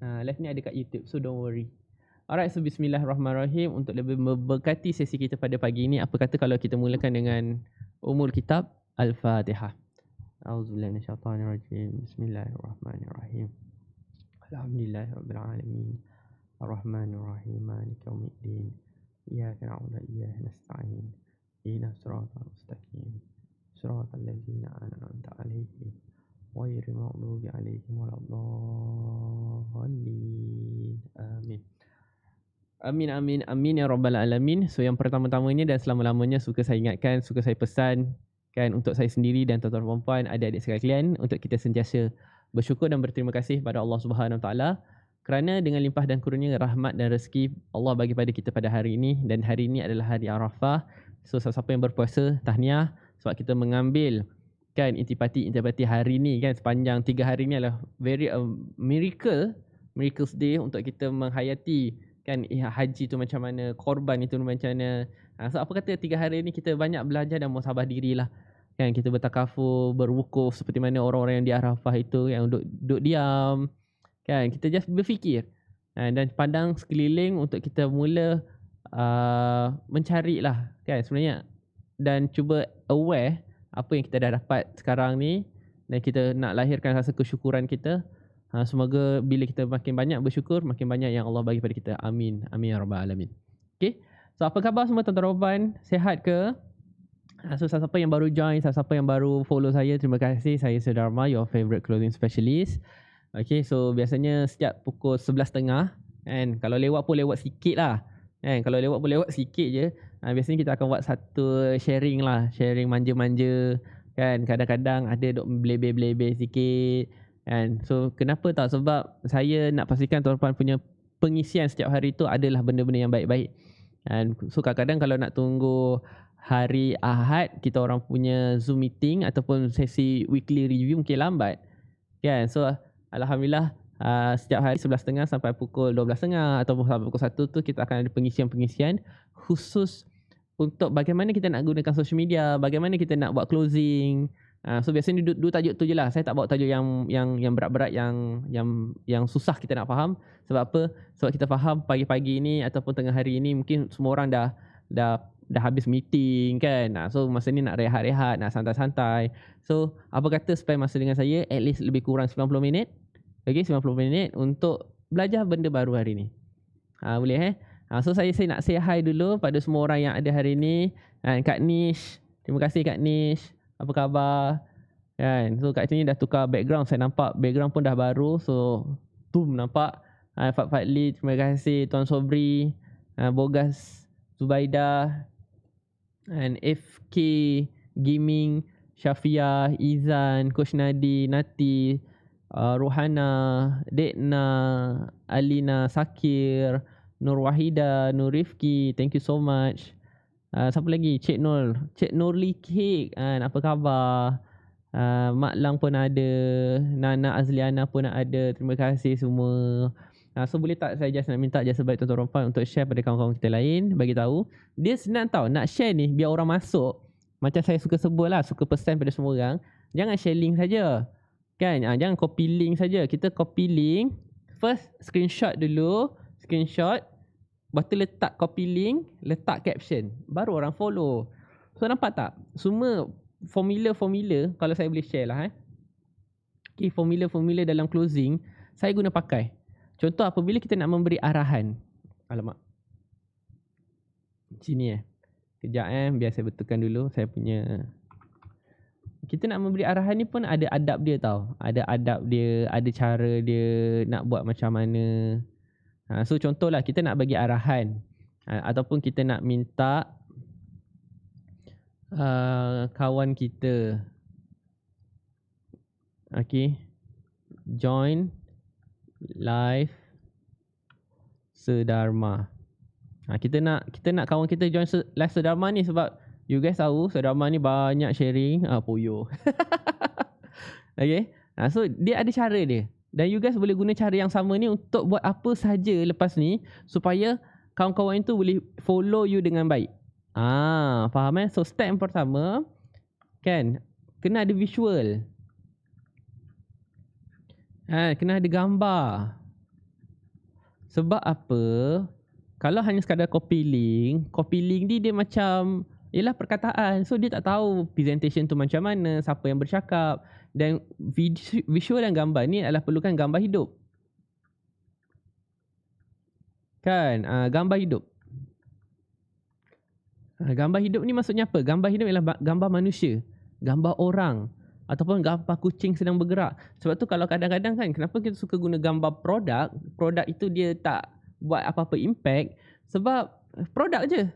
Live ni ada kat YouTube, so don't worry. Alright, so bismillahirrahmanirrahim. Untuk lebih memberkati sesi kita pada pagi ini, apa kata kalau kita mulakan dengan umul kitab Al-Fatihah. A'udzubillahi minasyaitanirrajim. Bismillahirrahmanirrahim. Alhamdulillahirabbil Ar-Rahmanirrahim. Maliki yaumiddin. Iyyaka na'budu wa iyyaka nasta'in. Ihdinas siratal mustaqim. Siratal ladzina an'amta 'alaihim ghairil maghdubi 'alaihim waladdallin. Amin. Amin amin amin ya rabbal alamin. So yang pertama-tamanya dan selama-lamanya suka saya ingatkan, suka saya pesan kan untuk saya sendiri dan tuan-tuan puan, adik-adik sekalian, untuk kita sentiasa bersyukur dan berterima kasih pada Allah Subhanahu Wa Taala kerana dengan limpah dan kurnia rahmat dan rezeki Allah bagi pada kita pada hari ini, dan hari ini adalah hari Arafah. So siapa yang berpuasa, tahniah sebab kita mengambil kan intipati hari ni kan, sepanjang 3 hari ni adalah very miracles day untuk kita menghayati kan haji tu macam mana, korban itu macam mana. So apa kata 3 hari ni kita banyak belajar dan muhasabah dirilah kan, kita bertakafur, berwukuf seperti mana orang-orang yang di Arafah itu yang duduk diam kan, kita just berfikir dan pandang sekeliling untuk kita mula mencarilah kan sebenarnya, dan cuba aware apa yang kita dah dapat sekarang ni, dan kita nak lahirkan rasa kesyukuran kita. Semoga bila kita makin banyak bersyukur, makin banyak yang Allah bagi pada kita. Amin. Amin ya rabbal alamin. Okay. So apa khabar semua tuan-tuan puan? Sehat ke? So siapa yang baru join, siapa yang baru follow saya, terima kasih. Saya Sudarma, your favorite clothing specialist. Okay, so biasanya setiap pukul 11.30 kan, kalau lewat pun lewat sikit lah kan, kalau lewat pun lewat sikit je. Biasanya kita akan buat satu sharing lah, sharing manja-manja kan, kadang-kadang ada duk belebeh-belebeh sikit kan. So kenapa tak, sebab saya nak pastikan tuan-tuan punya pengisian setiap hari tu adalah benda-benda yang baik-baik kan. So kadang-kadang kalau nak tunggu hari Ahad kita orang punya Zoom meeting ataupun sesi weekly review mungkin lambat kan. So alhamdulillah setiap hari 11.30 sampai pukul 12.30 ataupun sampai pukul 1 tu kita akan ada pengisian-pengisian khusus untuk bagaimana kita nak gunakan social media, bagaimana kita nak buat closing. So biasanya dua tajuk tu je lah. Saya tak bawa tajuk yang berat-berat, yang susah kita nak faham. Sebab apa? Sebab kita faham pagi-pagi ni ataupun tengah hari ni mungkin semua orang dah habis meeting kan. So masa ni nak rehat-rehat, nak santai-santai. So apa kata spend masa dengan saya at least lebih kurang 90 minit. Okay, 90 minit untuk belajar benda baru hari ni. Boleh so saya nak say hi dulu pada semua orang yang ada hari ni. Kak Nish, terima kasih Kak Nish. Apa khabar? Kan. So kat sini dah tukar background. Saya nampak background pun dah baru. So nampak. Fat Fadli, terima kasih. Tuan Sobri, Bogas, Zubaidah, and FK Gaming, Syafia, Izan, Coach Nadi, Nati, Rohana, Dekna, Alina, Sakir, Nur Wahida, Nur Rifki, thank you so much. Siapa lagi? Cik Nurli Cake, apa khabar? Mak Lang pun ada, Nana Azliana pun ada, terima kasih semua. So boleh tak saya just nak minta jasa baik tuan-tuan puan untuk share pada kawan-kawan kita lain, bagi tahu. Dia senang tau, nak share ni biar orang masuk. Macam saya suka sebut lah, suka pesan pada semua orang, jangan share link saja. Kan? Jangan copy link saja. Kita copy link, first screenshot dulu, lepas tu letak copy link, letak caption, baru orang follow. So nampak tak? Semua formula kalau saya boleh share lah Okay, formula dalam closing saya guna pakai. Contoh apabila kita nak memberi arahan. Alamak, sini kejap biar saya betulkan dulu saya punya. Kita nak memberi arahan ni pun ada adab dia tau. Ada adab dia, ada cara dia nak buat macam mana. So contohlah kita nak bagi arahan ataupun kita nak minta kawan kita join live Sedharma. Kita nak kawan kita join live Sedharma ni sebab you guys tahu Sedharma ni banyak sharing poyo. Okay. So dia ada cara dia. Dan you guys boleh guna cara yang sama ni untuk buat apa sahaja lepas ni supaya kawan-kawan itu boleh follow you dengan baik. Faham So step yang pertama kan, kena ada visual. Kena ada gambar. Sebab apa? Kalau hanya sekadar copy link ni dia macam ialah perkataan. So dia tak tahu presentation tu macam mana, siapa yang bercakap, dan visual dan gambar ni adalah perlukan gambar hidup. Kan? Gambar hidup. Gambar hidup ni maksudnya apa? Gambar hidup ialah gambar manusia, gambar orang, ataupun gambar kucing sedang bergerak. Sebab tu kalau kadang-kadang kan, kenapa kita suka guna gambar produk itu dia tak buat apa-apa impact, sebab produk je.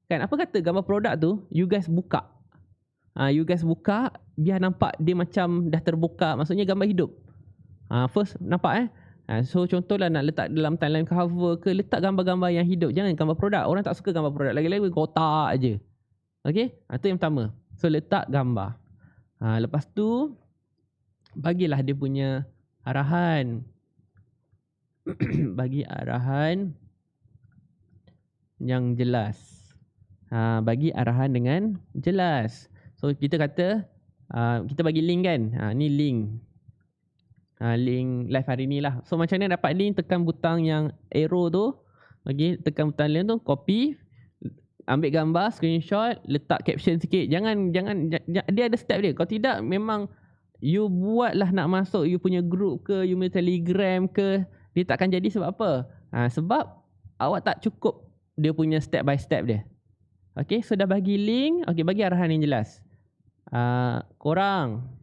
Kan, apa kata gambar produk tu, you guys buka. You guys buka, biar nampak dia macam dah terbuka, maksudnya gambar hidup. First, nampak so contohlah nak letak dalam timeline cover ke, letak gambar-gambar yang hidup. Jangan gambar produk. Orang tak suka gambar produk. Lagi-lagi kotak je. Okay, itu yang pertama. So letak gambar. Lepas tu bagilah dia punya arahan. Bagi arahan yang jelas. Bagi arahan dengan jelas. So kita kata kita bagi link kan. Ni link. Link live hari ni lah. So macam mana dapat link? Tekan butang yang arrow tu. Okay, tekan butang link tu, copy, ambil gambar, screenshot, letak caption sikit. Jangan dia ada step dia. Kalau tidak, memang you buatlah nak masuk you punya group ke, you punya Telegram ke, dia takkan jadi. Sebab apa? Sebab awak tak cukup dia punya step by step dia. Okay, so dah bagi link. Okay, bagi arahan yang jelas. Korang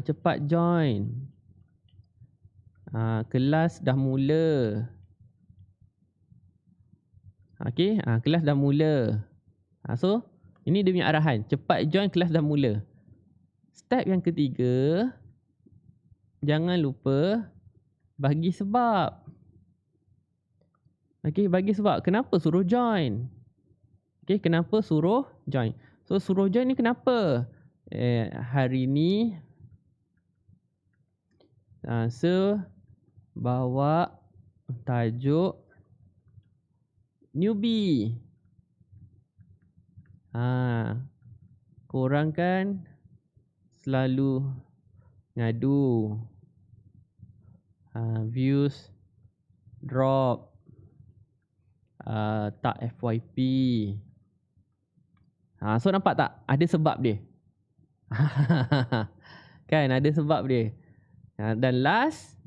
cepat join. Kelas dah mula. Okay, kelas dah mula. So, ini dia punya arahan. Cepat join, kelas dah mula. Step yang ketiga, jangan lupa bagi sebab. Okay, bagi sebab. Kenapa suruh join? Okay, kenapa suruh join? So, suruh join ni kenapa? Hari ni bawa tajuk newbie. Korang kan selalu ngadu views drop, tak FYP. So nampak tak? Ada sebab dia. Kan, ada sebab dia. Dan last,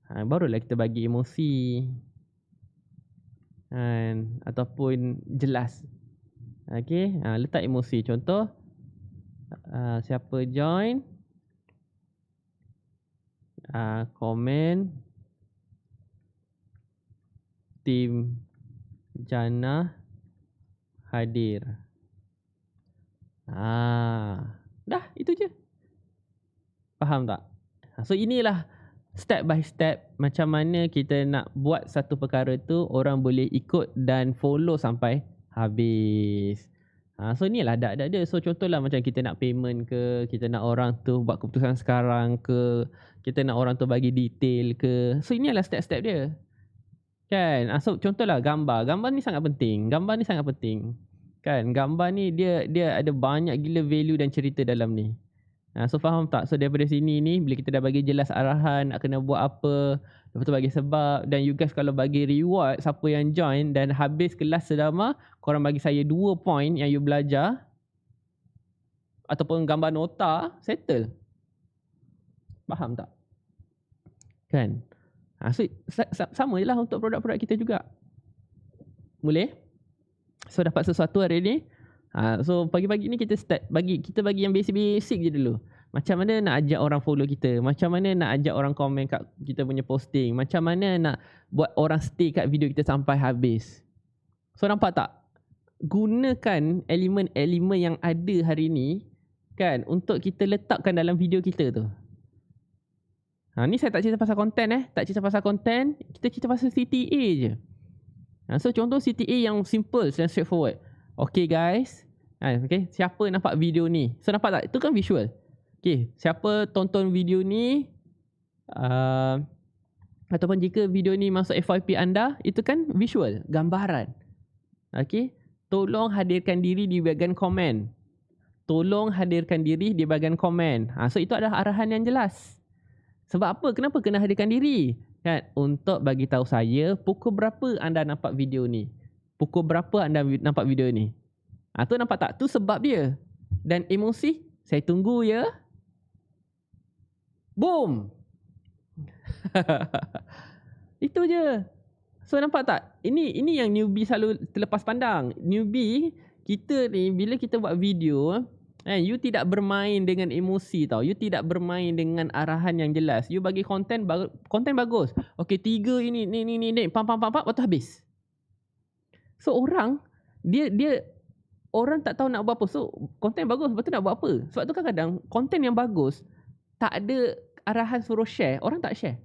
barulah kita bagi emosi, ataupun jelas. Okay, letak emosi. Contoh, siapa join, komen tim Jannah hadir. Dah, itu je. Faham tak? So inilah step by step macam mana kita nak buat satu perkara tu orang boleh ikut dan follow sampai habis. So inilah ada. So contohlah macam kita nak payment ke, kita nak orang tu buat keputusan sekarang ke, kita nak orang tu bagi detail ke. So inilah step-step dia. Kan? So contohlah gambar. Gambar ni sangat penting. Kan? Gambar ni dia ada banyak gila value dan cerita dalam ni. So faham tak? So daripada sini ni, bila kita dah bagi jelas arahan nak kena buat apa, lepas tu bagi sebab, dan you guys kalau bagi reward siapa yang join dan habis kelas sedama, korang bagi saya 2 point yang you belajar ataupun gambar nota, settle. Faham tak? Kan? So sama je lah untuk produk-produk kita juga. Boleh? So dapat sesuatu hari ni. So pagi-pagi ni kita bagi yang basic-basic je dulu. Macam mana nak ajak orang follow kita, macam mana nak ajak orang komen kat kita punya posting, macam mana nak buat orang stay kat video kita sampai habis. So nampak tak? Gunakan elemen-elemen yang ada hari ni kan untuk kita letakkan dalam video kita tu. Ni saya tak cerita pasal konten kita cerita pasal CTA je. So contoh CTA yang simple dan straightforward. Okay guys, okay, siapa nampak video ni? So nampak tak? Itu kan visual. Okay, siapa tonton video ni, ataupun jika video ni masuk FYP anda, itu kan visual, gambaran. Okay, tolong hadirkan diri di bahagian komen. tolong hadirkan diri di bahagian komen. So itu adalah arahan yang jelas. Sebab apa? Kenapa kena hadirkan diri? Kan? Untuk bagi tahu saya pukul berapa anda nampak video ni. Pukul berapa anda nampak video ni. Tu nampak tak? Tu sebab dia. Dan emosi, saya tunggu ya. Boom. Itu je. So nampak tak? Ini yang newbie selalu terlepas pandang. Newbie, kita ni bila kita buat video, you tidak bermain dengan emosi tau. You tidak bermain dengan arahan yang jelas. You bagi konten bagus. Okay, 3 ini ni pam lepas tu habis. So orang dia orang tak tahu nak buat apa. So konten bagus, lepas tu nak buat apa? Sebab tu kadang-kadang konten yang bagus tak ada arahan suruh share, orang tak share.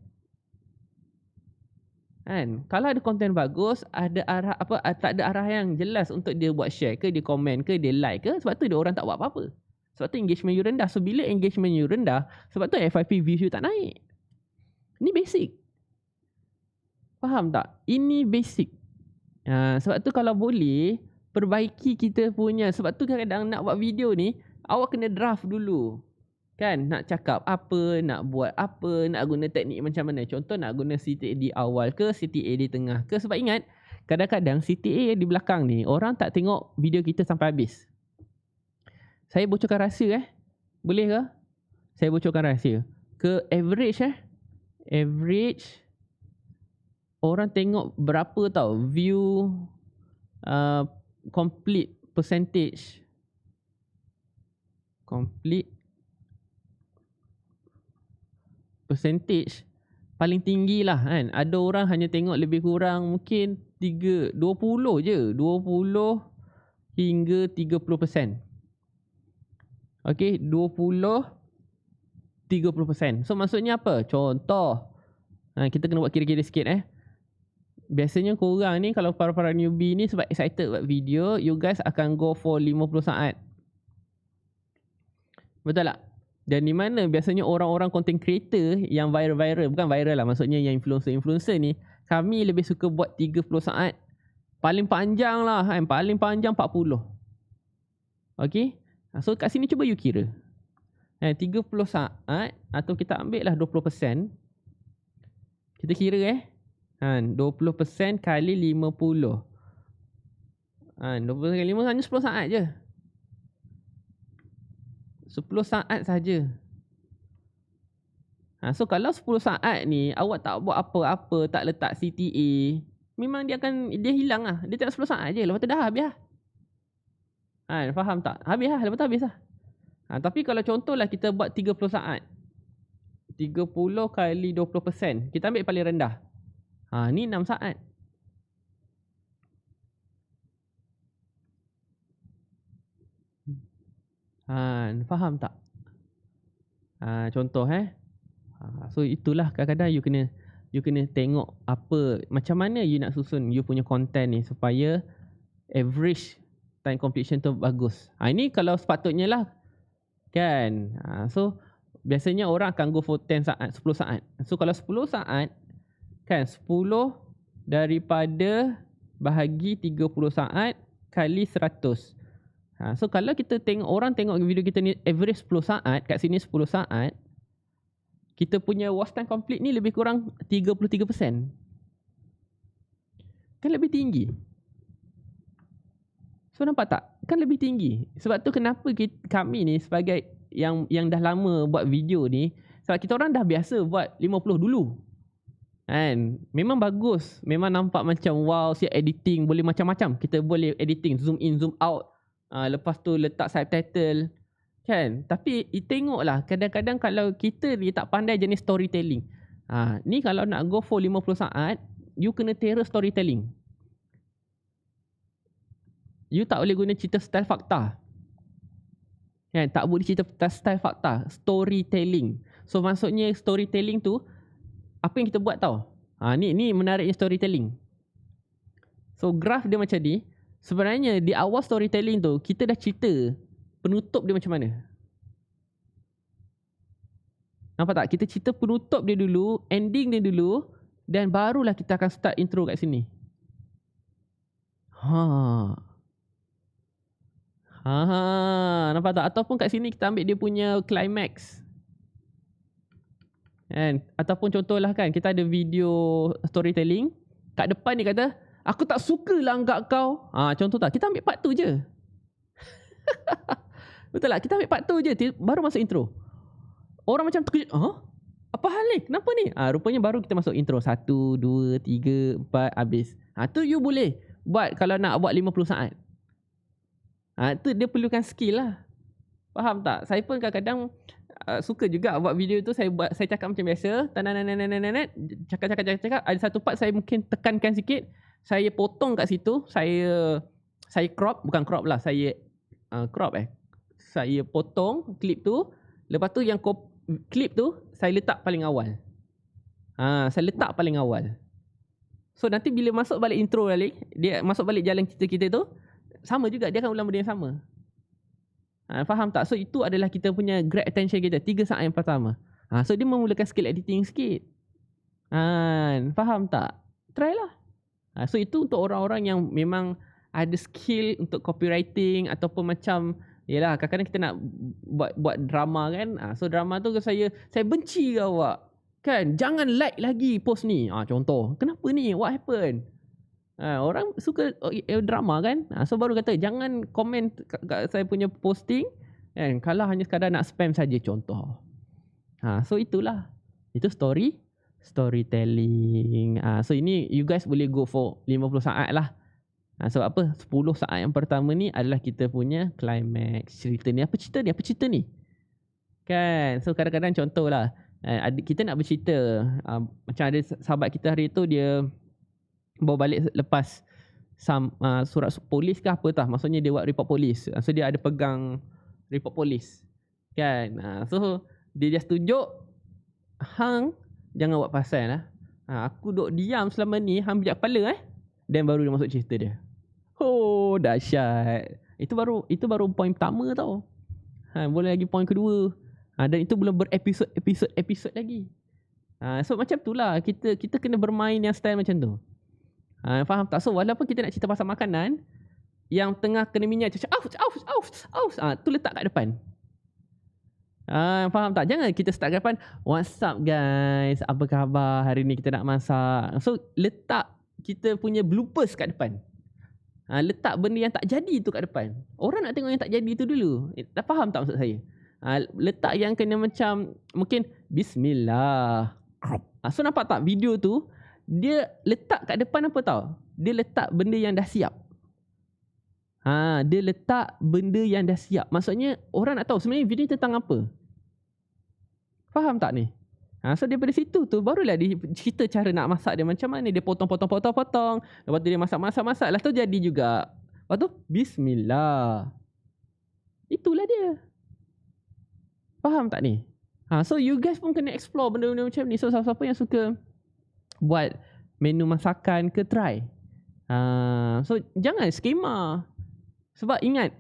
Kan? Kalau ada konten bagus, ada arah tak ada arah yang jelas untuk dia buat share ke, dia komen ke, dia like ke, sebab tu dia orang tak buat apa-apa. Sebab tu engagement you rendah. So bila engagement you rendah, sebab tu FYP views you tak naik. Ini basic. Faham tak? Ini basic. Sebab tu kalau boleh perbaiki kita punya, sebab tu kadang-kadang nak buat video ni, awak kena draft dulu. Kan, nak cakap apa, nak buat apa, nak guna teknik macam mana. Contoh nak guna CTA di awal ke, CTA di tengah ke. Sebab ingat, kadang-kadang CTA di belakang ni, orang tak tengok video kita sampai habis. Saya bocorkan rahsia Boleh ke? Saya bocorkan rahsia. Ke average average, orang tengok berapa tau view complete percentage. Complete percentage paling tinggi lah kan. Ada orang hanya tengok lebih kurang mungkin 20 je. 20 hingga 30%. Okay, 20-30%. So maksudnya apa? Contoh, kita kena buat kira-kira sikit Biasanya korang ni, kalau para-para newbie ni sebab excited buat video, you guys akan go for 50 saat. Betul tak? Dan di mana biasanya orang-orang content creator yang viral, bukan viral lah, maksudnya yang influencer ni, kami lebih suka buat 30 saat. Paling panjang lah kan, paling panjang 40. Okay, so kat sini cuba you kira 30 saat, atau kita ambil lah 20%. Kita kira 20% kali 50. 20% kali 50 hanya 10 saat je. 10 saat saja. So kalau 10 saat ni awak tak buat apa-apa, tak letak CTA, memang dia hilang lah. Dia tengok 10 saat je, lepas tu dah habis lah. Faham tak? Habis lah, lepas tu habis lah. Tapi kalau contohlah kita buat 30 saat, 30 kali 20%, kita ambil paling rendah. Ni 6 saat. Faham tak? Contoh so itulah kadang-kadang you kena tengok apa, macam mana you nak susun you punya content ni supaya average time completion tu bagus. Ini kalau sepatutnya lah kan. So biasanya orang akan go for 10 saat, 10 saat. So kalau 10 saat kan, 10 daripada bahagi 30 saat kali 100. So kalau kita orang tengok video kita ni average 10 saat, kat sini 10 saat, kita punya watch time complete ni lebih kurang 33%. Kan lebih tinggi. So nampak tak? Kan lebih tinggi. Sebab tu kenapa kami ni sebagai yang dah lama buat video ni, sebab kita orang dah biasa buat 50 dulu. Kan? Memang bagus. Memang nampak macam wow, siap editing, boleh macam-macam. Kita boleh editing, zoom in, zoom out. Lepas tu letak subtitle kan. Tapi tengoklah, kadang-kadang kalau kita ni tak pandai jenis storytelling, ni kalau nak go for 50 saat, you kena terror storytelling. You tak boleh guna cerita style fakta kan. Tak boleh cerita style fakta, storytelling. So maksudnya storytelling tu, apa yang kita buat tau, ni menariknya storytelling. So graph dia macam ni. Sebenarnya di awal storytelling tu, kita dah cerita penutup dia macam mana. Nampak tak? Kita cerita penutup dia dulu, ending dia dulu, dan barulah kita akan start intro kat sini. Nampak tak? Ataupun kat sini kita ambil dia punya climax. Kan? Ataupun contohlah kan, kita ada video storytelling. Kat depan dia kata, aku tak suka lah anggap kau. Contoh tak? Kita ambil part tu je. Betul tak? Kita ambil part tu je. Baru masuk intro. Orang macam terkejut. Apa hal ni? Kenapa ni? Rupanya baru kita masuk intro. 1, 2, 3, 4, habis. Tu you boleh buat kalau nak buat 50 saat. Tu dia perlukan skill lah. Faham tak? Saya pun kadang-kadang suka juga buat video tu. Saya cakap macam biasa. Cakap. Ada satu part saya mungkin tekankan sikit. Saya potong kat situ. Saya crop. Bukan crop lah. Saya saya potong klip tu. Lepas tu yang klip tu saya letak paling awal. Saya letak paling awal. So nanti bila masuk balik intro balik, dia masuk balik jalan kita tu, sama juga, dia akan ulang benda yang sama. Faham tak? So itu adalah kita punya grab attention kita 3 saat yang pertama. So dia memulakan skill editing sikit. Faham tak? Try lah. So itu untuk orang-orang yang memang ada skill untuk copywriting ataupun macam, yelah, kadang-kadang kita nak buat drama kan. So drama tu saya benci ke awak kan, jangan like lagi post ni. Contoh, kenapa ni, what happen? Orang suka drama kan. So baru kata jangan komen kat saya punya posting kan, kalau hanya sekadar nak spam saja, contoh. So itulah, itu storytelling. So ini you guys boleh go for 50 saat lah. Sebab apa? 10 saat yang pertama ni adalah kita punya climax. Cerita ni, apa cerita ni? Kan? So kadang-kadang contoh lah, kita nak bercerita, macam ada sahabat kita hari tu, dia bawa balik lepas surat polis ke apa tah. Maksudnya dia buat report polis. So dia ada pegang report polis. Kan? So dia just tunjuk, hang jangan buat pasal lah. Aku duk diam selama ni, hang bijak kepala Dan baru dia masuk cerita dia. Dahsyat. Itu baru poin pertama tau. Boleh lagi poin kedua. Dan itu belum berepisod lagi. So macam tu lah, kita kena bermain yang style macam tu. Faham tak? So walaupun kita nak cerita pasal makanan, yang tengah kena minyak macam aus, tu letak kat depan. Faham tak? Jangan kita start kat depan, what's up guys, apa khabar, hari ni kita nak masak. So letak kita punya bloopers kat depan. Letak benda yang tak jadi tu kat depan. Orang nak tengok yang tak jadi tu dulu. Dah faham tak maksud saya? Letak yang kena macam, mungkin bismillah. So nampak tak video tu, dia letak kat depan apa tau? Dia letak benda yang dah siap. Dia letak benda yang dah siap. Maksudnya orang nak tahu sebenarnya video tentang apa. Faham tak ni? So daripada situ tu barulah dia cerita cara nak masak dia macam mana. Dia potong. Lepas tu dia masak. Lepas tu jadi juga. Lepas tu bismillah. Itulah dia. Faham tak ni? So you guys pun kena explore benda-benda macam ni. So siapa-siapa yang suka buat menu masakan ke, try. So jangan skema. Sebab ingat,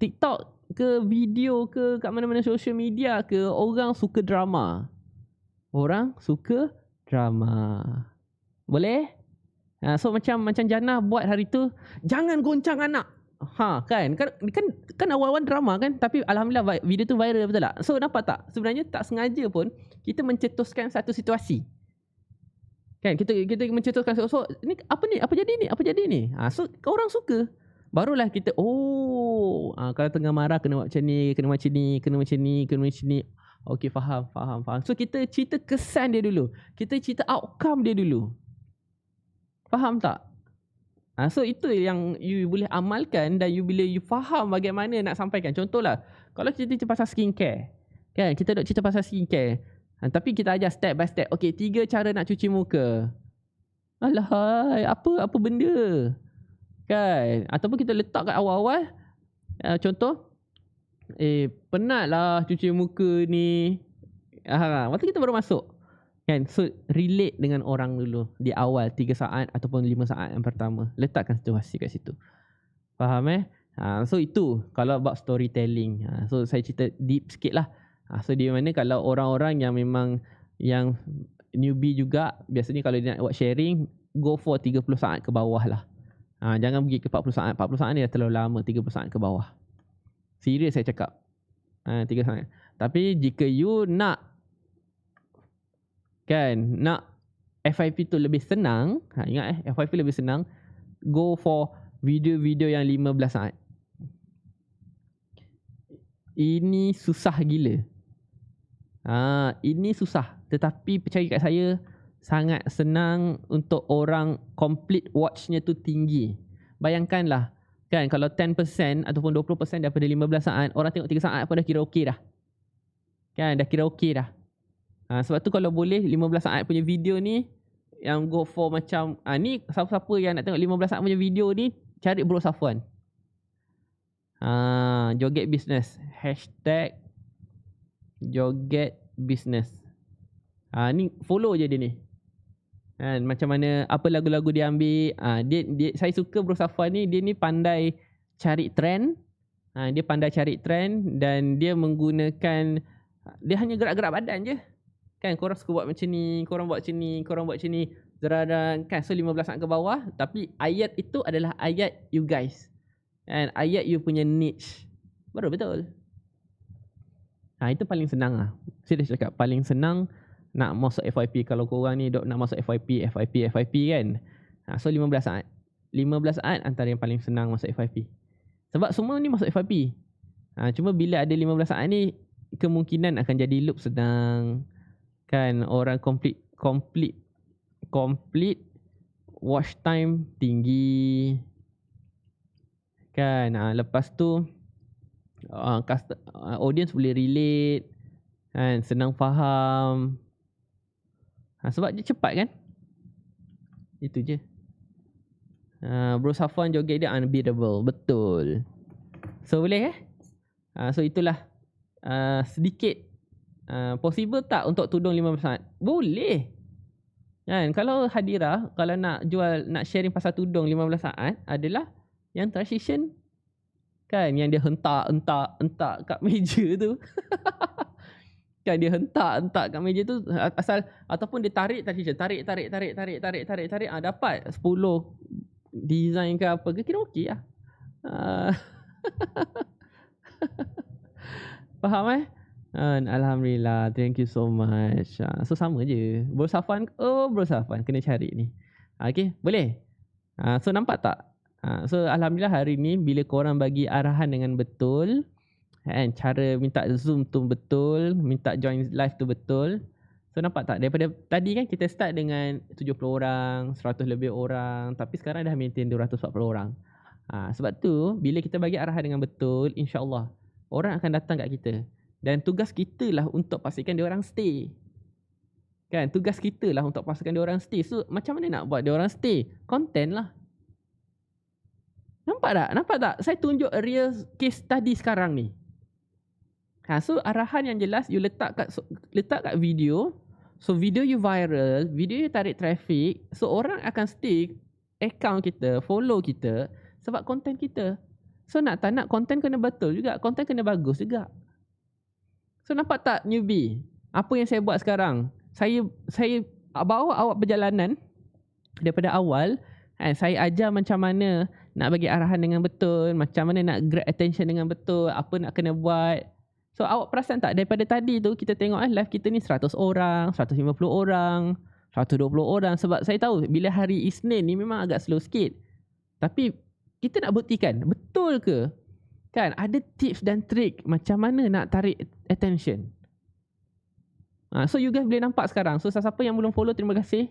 TikTok ke, video ke, kat mana-mana social media ke, orang suka drama. Boleh? So macam Jannah buat hari tu, jangan goncang anak. Kan awal-awal drama kan, tapi alhamdulillah video tu viral, betul tak? So nampak tak? Sebenarnya tak sengaja pun kita mencetuskan satu situasi. Kan kita mencetuskan, so ni apa jadi ni? So orang suka. Barulah kita kalau tengah marah kena buat macam ni, kena macam ni. Okey, faham. So kita cerita kesan dia dulu. Kita cerita outcome dia dulu. Faham tak? So itu yang you boleh amalkan, dan bila you faham bagaimana nak sampaikan. Contohlah, kalau kita cerita pasal skincare, kan, kita duk cerita pasal skincare, tapi kita ajar step by step. Okey, 3 cara nak cuci muka. Alahai, apa benda? Kan? Ataupun kita letak kat awal-awal, contoh, penat lah cuci muka ni. Waktu kita baru masuk. Kan? So relate dengan orang dulu di awal 3 saat ataupun 5 saat yang pertama. Letakkan situasi kat situ. Faham So itu kalau about storytelling. So saya cerita deep sikit lah. So di mana kalau orang-orang yang memang yang newbie juga, biasanya kalau dia nak buat sharing, go for 30 saat ke bawah lah. Jangan pergi ke 40 saat. 40 saat ni dah terlalu lama. 30 saat ke bawah. Serius saya cakap. 3 Tapi jika you nak FYP tu lebih senang, ingat FYP lebih senang, go for video-video yang 15 saat. Ini susah gila. Ini susah. Tetapi percaya kat saya, sangat senang untuk orang complete watchnya tu tinggi. Bayangkanlah, kan, kalau 10% ataupun 20% daripada 15 saat, orang tengok 3 saat pun dah kira okey dah. Kan, dah kira okey dah. Sebab tu kalau boleh 15 saat punya video ni, yang go for macam, ni siapa-siapa yang nak tengok 15 saat punya video ni, cari Bro Safwan. Joget Business. #Joget Business. Ni follow je dia ni. Kan, macam mana, apa lagu-lagu dia ambil. Dia saya suka Bro Safwan ni, dia ni pandai cari trend. Dia pandai cari trend dan dia menggunakan, dia hanya gerak-gerak badan je. Kan, korang suka buat macam ni, korang buat macam ni, korang buat macam ni. Kan, so 15 saat ke bawah. Tapi ayat itu adalah ayat you guys. And ayat you punya niche. Baru betul. Itu paling senang lah. Serius cakap, paling senang nak masuk FYP. Kalau korang ni nak masuk FYP kan. So 15 saat. 15 saat antara yang paling senang masuk FYP. Sebab semua ni masuk FYP. Cuma bila ada 15 saat ni, kemungkinan akan jadi loop sedang. Kan, orang complete watch time tinggi. Kan, lepas tu audience boleh relate, kan, senang faham. Sebab dia cepat kan. Itu je. Bro Safwan joget dia unbeatable. Betul. So boleh so itulah sedikit. Possible tak untuk tudung 15 saat? Boleh. Kan, kalau Hadirah, kalau nak jual, nak sharing pasal tudung 15 saat, adalah yang transition. Kan, yang dia hentak kat meja tu. Kan, dia hentak kat meja tu asal, ataupun dia tarik transition, tarik dapat 10 design ke apa ke, kira okey lah. Faham Alhamdulillah, thank you so much. So sama je. Bro Safwan kena cari ni. Okay, boleh. So nampak tak? So Alhamdulillah hari ni bila korang bagi arahan dengan betul, kan, cara minta zoom tu betul, minta join live tu betul. So nampak tak, daripada tadi kan kita start dengan 70 orang, 100 lebih orang, tapi sekarang dah maintain 240 orang. Sebab tu bila kita bagi arahan dengan betul, insya-Allah orang akan datang kat kita. Dan tugas kita lah untuk pastikan dia orang stay. Kan, tugas kita lah untuk pastikan dia orang stay. So macam mana nak buat dia orang stay? Content lah. Nampak tak? Saya tunjuk a real case study sekarang ni. So arahan yang jelas you letak kat video. So video you viral, video you tarik traffic. So orang akan stay account kita, follow kita sebab content kita. So nak tak nak, content kena betul juga, content kena bagus juga. So nampak tak newbie? Apa yang saya buat sekarang? Saya bawa awak perjalanan daripada awal. Saya ajar macam mana nak bagi arahan dengan betul, macam mana nak grab attention dengan betul, apa nak kena buat. So awak perasan tak, daripada tadi tu kita tengok live kita ni 100 orang, 150 orang, 120 orang. Sebab saya tahu bila hari Isnin ni memang agak slow sikit. Tapi kita nak buktikan betul ke? Kan, ada tips dan trik macam mana nak tarik attention. So you guys boleh nampak sekarang. So siapa yang belum follow, terima kasih.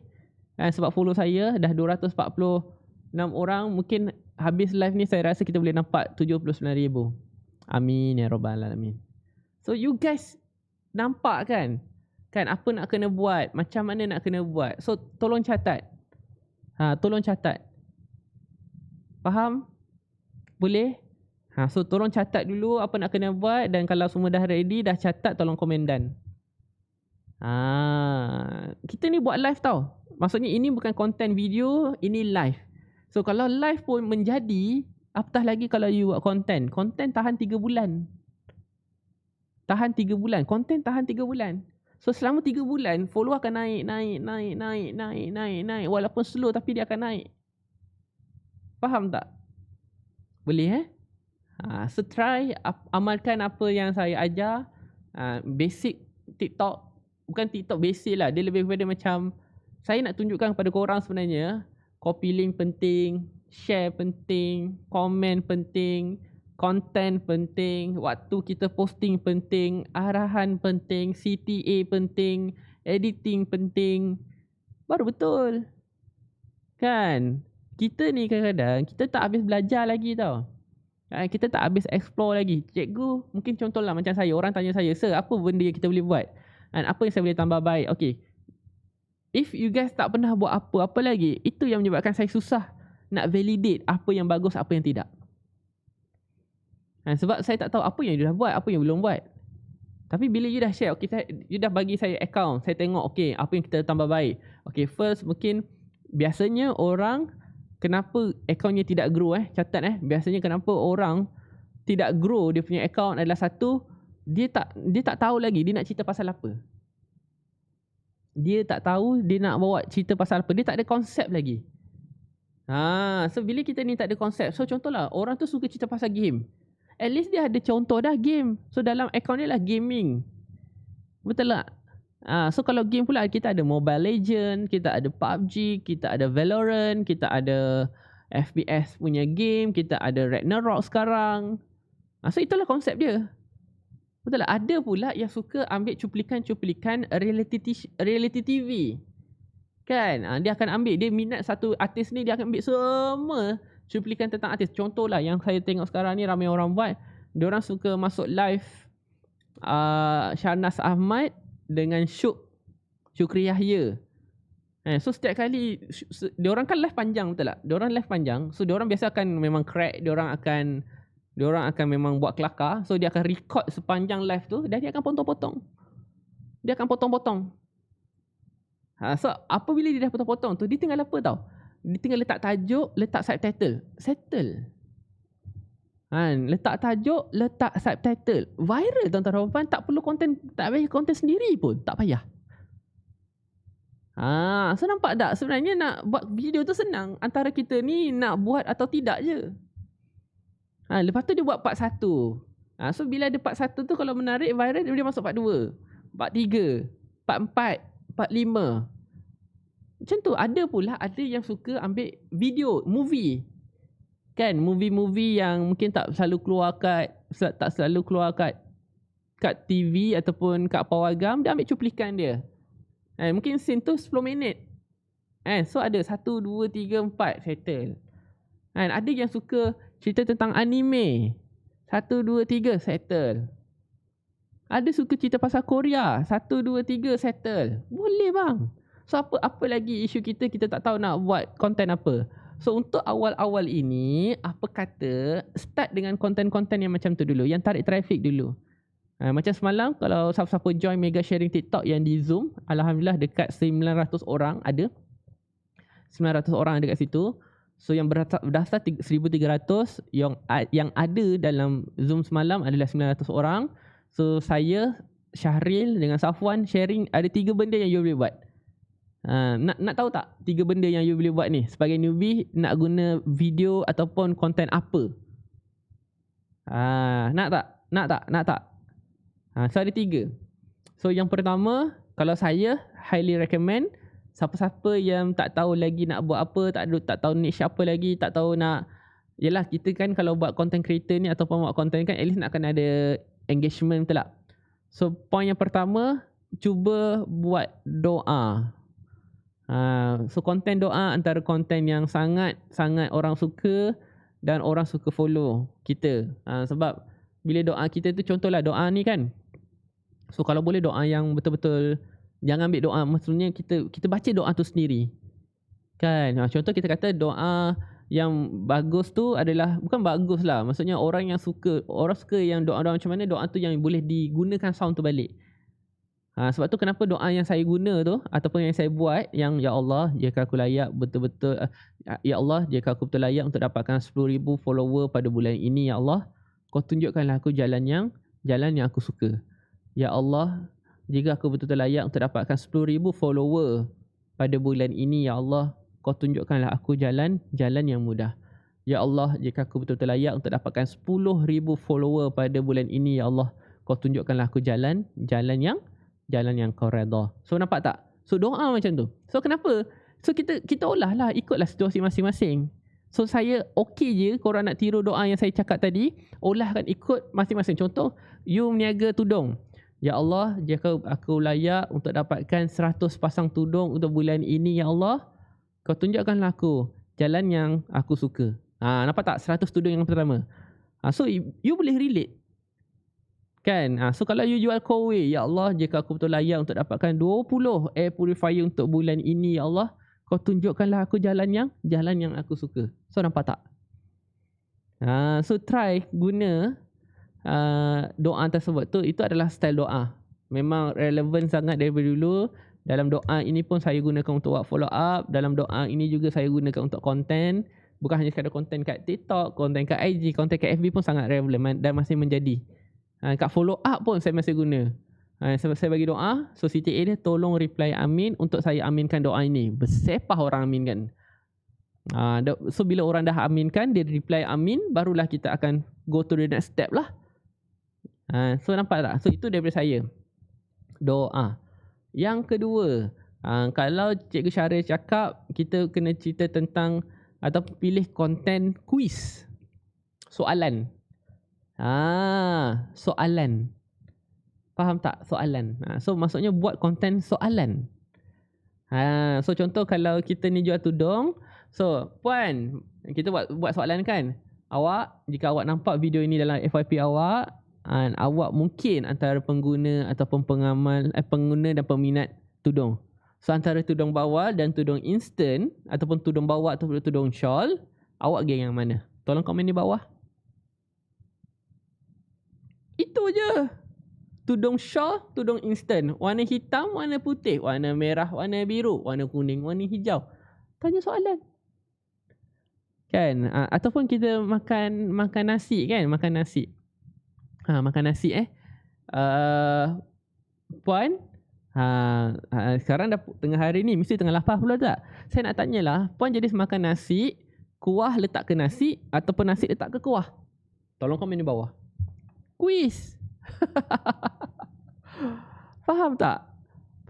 Sebab follow saya dah 246 orang. Mungkin habis live ni saya rasa kita boleh nampak 79,000. Amin ya rabbal alamin. So you guys nampak kan? Kan apa nak kena buat, macam mana nak kena buat. So tolong catat. Tolong catat. Faham? Boleh? So tolong catat dulu apa nak kena buat. Dan kalau semua dah ready, dah catat, tolong komen dan. Kita ni buat live tau. Maksudnya ini bukan konten video, ini live. So kalau live pun menjadi, apatah lagi kalau you buat konten. Konten tahan 3 bulan. Tahan 3 bulan. Konten tahan 3 bulan. So selama 3 bulan, follow akan naik. Walaupun slow tapi dia akan naik. Faham tak? Boleh So try amalkan apa yang saya ajar. Basic TikTok, bukan TikTok basic lah, dia lebih kepada macam saya nak tunjukkan kepada korang sebenarnya copy link penting, share penting, komen penting, content penting, waktu kita posting penting, arahan penting, CTA penting, editing penting. Baru betul. Kan? Kita ni kadang-kadang kita tak habis belajar lagi tau. Kita tak habis explore lagi. Cikgu, mungkin contohlah macam saya, orang tanya saya, "Sir, apa benda yang kita boleh buat? Dan apa yang saya boleh tambah baik?" Okay. If you guys tak pernah buat apa-apa lagi, itu yang menyebabkan saya susah nak validate apa yang bagus, apa yang tidak. Sebab saya tak tahu apa yang you dah buat, apa yang belum buat. Tapi bila you dah share, okay, you dah bagi saya account, saya tengok, okay, apa yang kita tambah baik. Okay, first mungkin biasanya orang kenapa accountnya tidak grow catat biasanya kenapa orang tidak grow dia punya account adalah satu, dia tak tahu lagi dia nak cerita pasal apa. Dia tak tahu dia nak bawa cerita pasal apa, dia tak ada konsep lagi. So bila kita ni tak ada konsep, so contohlah orang tu suka cerita pasal game, at least dia ada contoh dah game. So dalam account dia lah gaming, betul tak? So kalau game pula kita ada Mobile Legend, kita ada PUBG, kita ada Valorant, kita ada FPS punya game, kita ada Ragnarok sekarang. So itulah konsep dia. Betul tak? Ada pula yang suka ambil cuplikan-cuplikan reality TV. Kan? Dia akan ambil, dia minat satu artis ni, dia akan ambil semua cuplikan tentang artis. Contohlah yang saya tengok sekarang ni ramai orang buat, diorang suka masuk live Sharnas Ahmad dengan Syukri Yahya. So setiap kali diorang kan live panjang, betul tak? Diorang live panjang, so diorang biasa akan memang crack, diorang akan memang buat kelakar. So dia akan record sepanjang live tu dan dia akan potong-potong. So apabila dia dah potong-potong tu, dia tinggal apa tau? Dia tinggal letak tajuk, letak subtitle. Settle. Letak tajuk, letak subtitle. Viral tuan-tuan dan puan, tak perlu konten, tak payah konten sendiri pun, tak payah. So nampak tak? Sebenarnya nak buat video tu senang. Antara kita ni nak buat atau tidak je. Lepas tu dia buat part 1. So bila ada part 1 tu, kalau menarik viral, dia masuk part 2, part 3, part 4, part 5. Macam tu. Ada pula ada yang suka ambil video, movie. Kan, movie-movie yang mungkin tak selalu keluar kat TV ataupun kat pawagam, dia ambil cuplikan dia. Mungkin scene tu 10 minit. So ada 1, 2, 3, 4 settle. Ada yang suka cerita tentang anime, 1, 2, 3 settle. Ada suka cerita pasal Korea, 1, 2, 3 settle. Boleh bang. So apa lagi isu kita tak tahu nak buat konten apa. So untuk awal-awal ini, apa kata start dengan konten-konten yang macam tu dulu, yang tarik traffic dulu. Macam semalam, kalau siapa-siapa join mega sharing TikTok yang di Zoom, alhamdulillah dekat 900 orang ada. 900 orang ada kat situ. So yang berdaftar 1,300, yang ada dalam Zoom semalam adalah 900 orang. So saya, Syahril dengan Safwan sharing ada 3 benda yang you boleh buat. Nak tahu tak 3 benda yang you boleh buat ni sebagai newbie nak guna video ataupun konten apa? Nak tak? So ada 3. So yang pertama, kalau saya highly recommend, siapa-siapa yang tak tahu lagi nak buat apa, tak tahu niche apa lagi, tak tahu nak, yelah kita kan kalau buat content creator ni ataupun buat content kan, at least nak kena ada engagement, betul tak? So point yang pertama, cuba buat doa. So konten doa antara konten yang sangat orang suka dan orang suka follow kita. Sebab bila doa kita tu, contohlah doa ni kan, so kalau boleh doa yang betul-betul, jangan ambil doa, maksudnya kita baca doa tu sendiri kan. Contoh kita kata doa yang bagus tu adalah, bukan bagus lah, maksudnya orang suka yang doa-doa macam mana, doa tu yang boleh digunakan sound tu balik. Sebab tu kenapa doa yang saya guna tu ataupun yang saya buat, yang ya Allah, jika aku layak betul-betul, ya Allah, jika aku betul layak untuk dapatkan 10,000 follower pada bulan ini, ya Allah, kau tunjukkanlah aku jalan yang aku suka. Ya Allah, jika aku betul-betul layak untuk dapatkan 10,000 follower pada bulan ini, ya Allah, kau tunjukkanlah aku jalan yang mudah. Ya Allah, jika aku betul-betul layak untuk dapatkan 10,000 follower pada bulan ini, ya Allah, kau tunjukkanlah aku jalan yang kau redha. So nampak tak? So doa macam tu. So kenapa? So kita olahlah, ikutlah situasi masing-masing. So saya okey je korang nak tiru doa yang saya cakap tadi, olahkan ikut masing-masing. Contoh, you meniaga tudung. Ya Allah, jika aku layak untuk dapatkan 100 pasang tudung untuk bulan ini, ya Allah, kau tunjukkanlah aku jalan yang aku suka. Nampak tak 100 tudung yang pertama? So you boleh relate. Kan? So kalau you jual kowe, ya Allah, jika aku betul layak untuk dapatkan 20 air purifier untuk bulan ini, ya Allah, kau tunjukkanlah aku jalan yang aku suka. So nampak tak? So try guna doa tersebut tu. Itu adalah style doa. Memang relevan sangat daripada dulu. Dalam doa ini pun saya gunakan untuk buat follow up. Dalam doa ini juga saya gunakan untuk konten. Bukan hanya sekadar konten kat TikTok, konten kat IG, konten kat FB pun sangat relevan dan masih menjadi. Kat follow up pun saya masih guna. Saya bagi doa, so CTA dia tolong reply amin untuk saya aminkan doa ini. Bersepah orang aminkan. So bila orang dah aminkan, dia reply amin, barulah kita akan go to the next step lah. So nampak tak? So itu daripada saya. Doa. Yang kedua, kalau Cikgu Syaril cakap, kita kena cerita tentang atau pilih konten kuis. Soalan. Soalan. Faham tak? Soalan. So maksudnya buat konten soalan. So contoh kalau kita ni jual tudung, so puan, kita buat soalan kan. Awak, jika awak nampak video ini dalam FYP awak, awak mungkin antara pengguna ataupun pengguna dan peminat tudung. So antara tudung bawal dan tudung instant ataupun tudung bawal ataupun tudung shawl, awak geng yang mana? Tolong komen di bawah. Itu je. Tudung shawl, tudung instant, warna hitam, warna putih, warna merah, warna biru, warna kuning, warna hijau. Tanya soalan. Kan? Ataupun kita makan nasi kan? Makan nasi. Makan nasi puan, sekarang dah tengah hari ni, mesti tengah lapar pula tak? Saya nak tanyalah, puan jenis makan nasi, kuah letak ke nasi ataupun nasi letak ke kuah? Tolong komen di bawah. Quiz. Faham tak?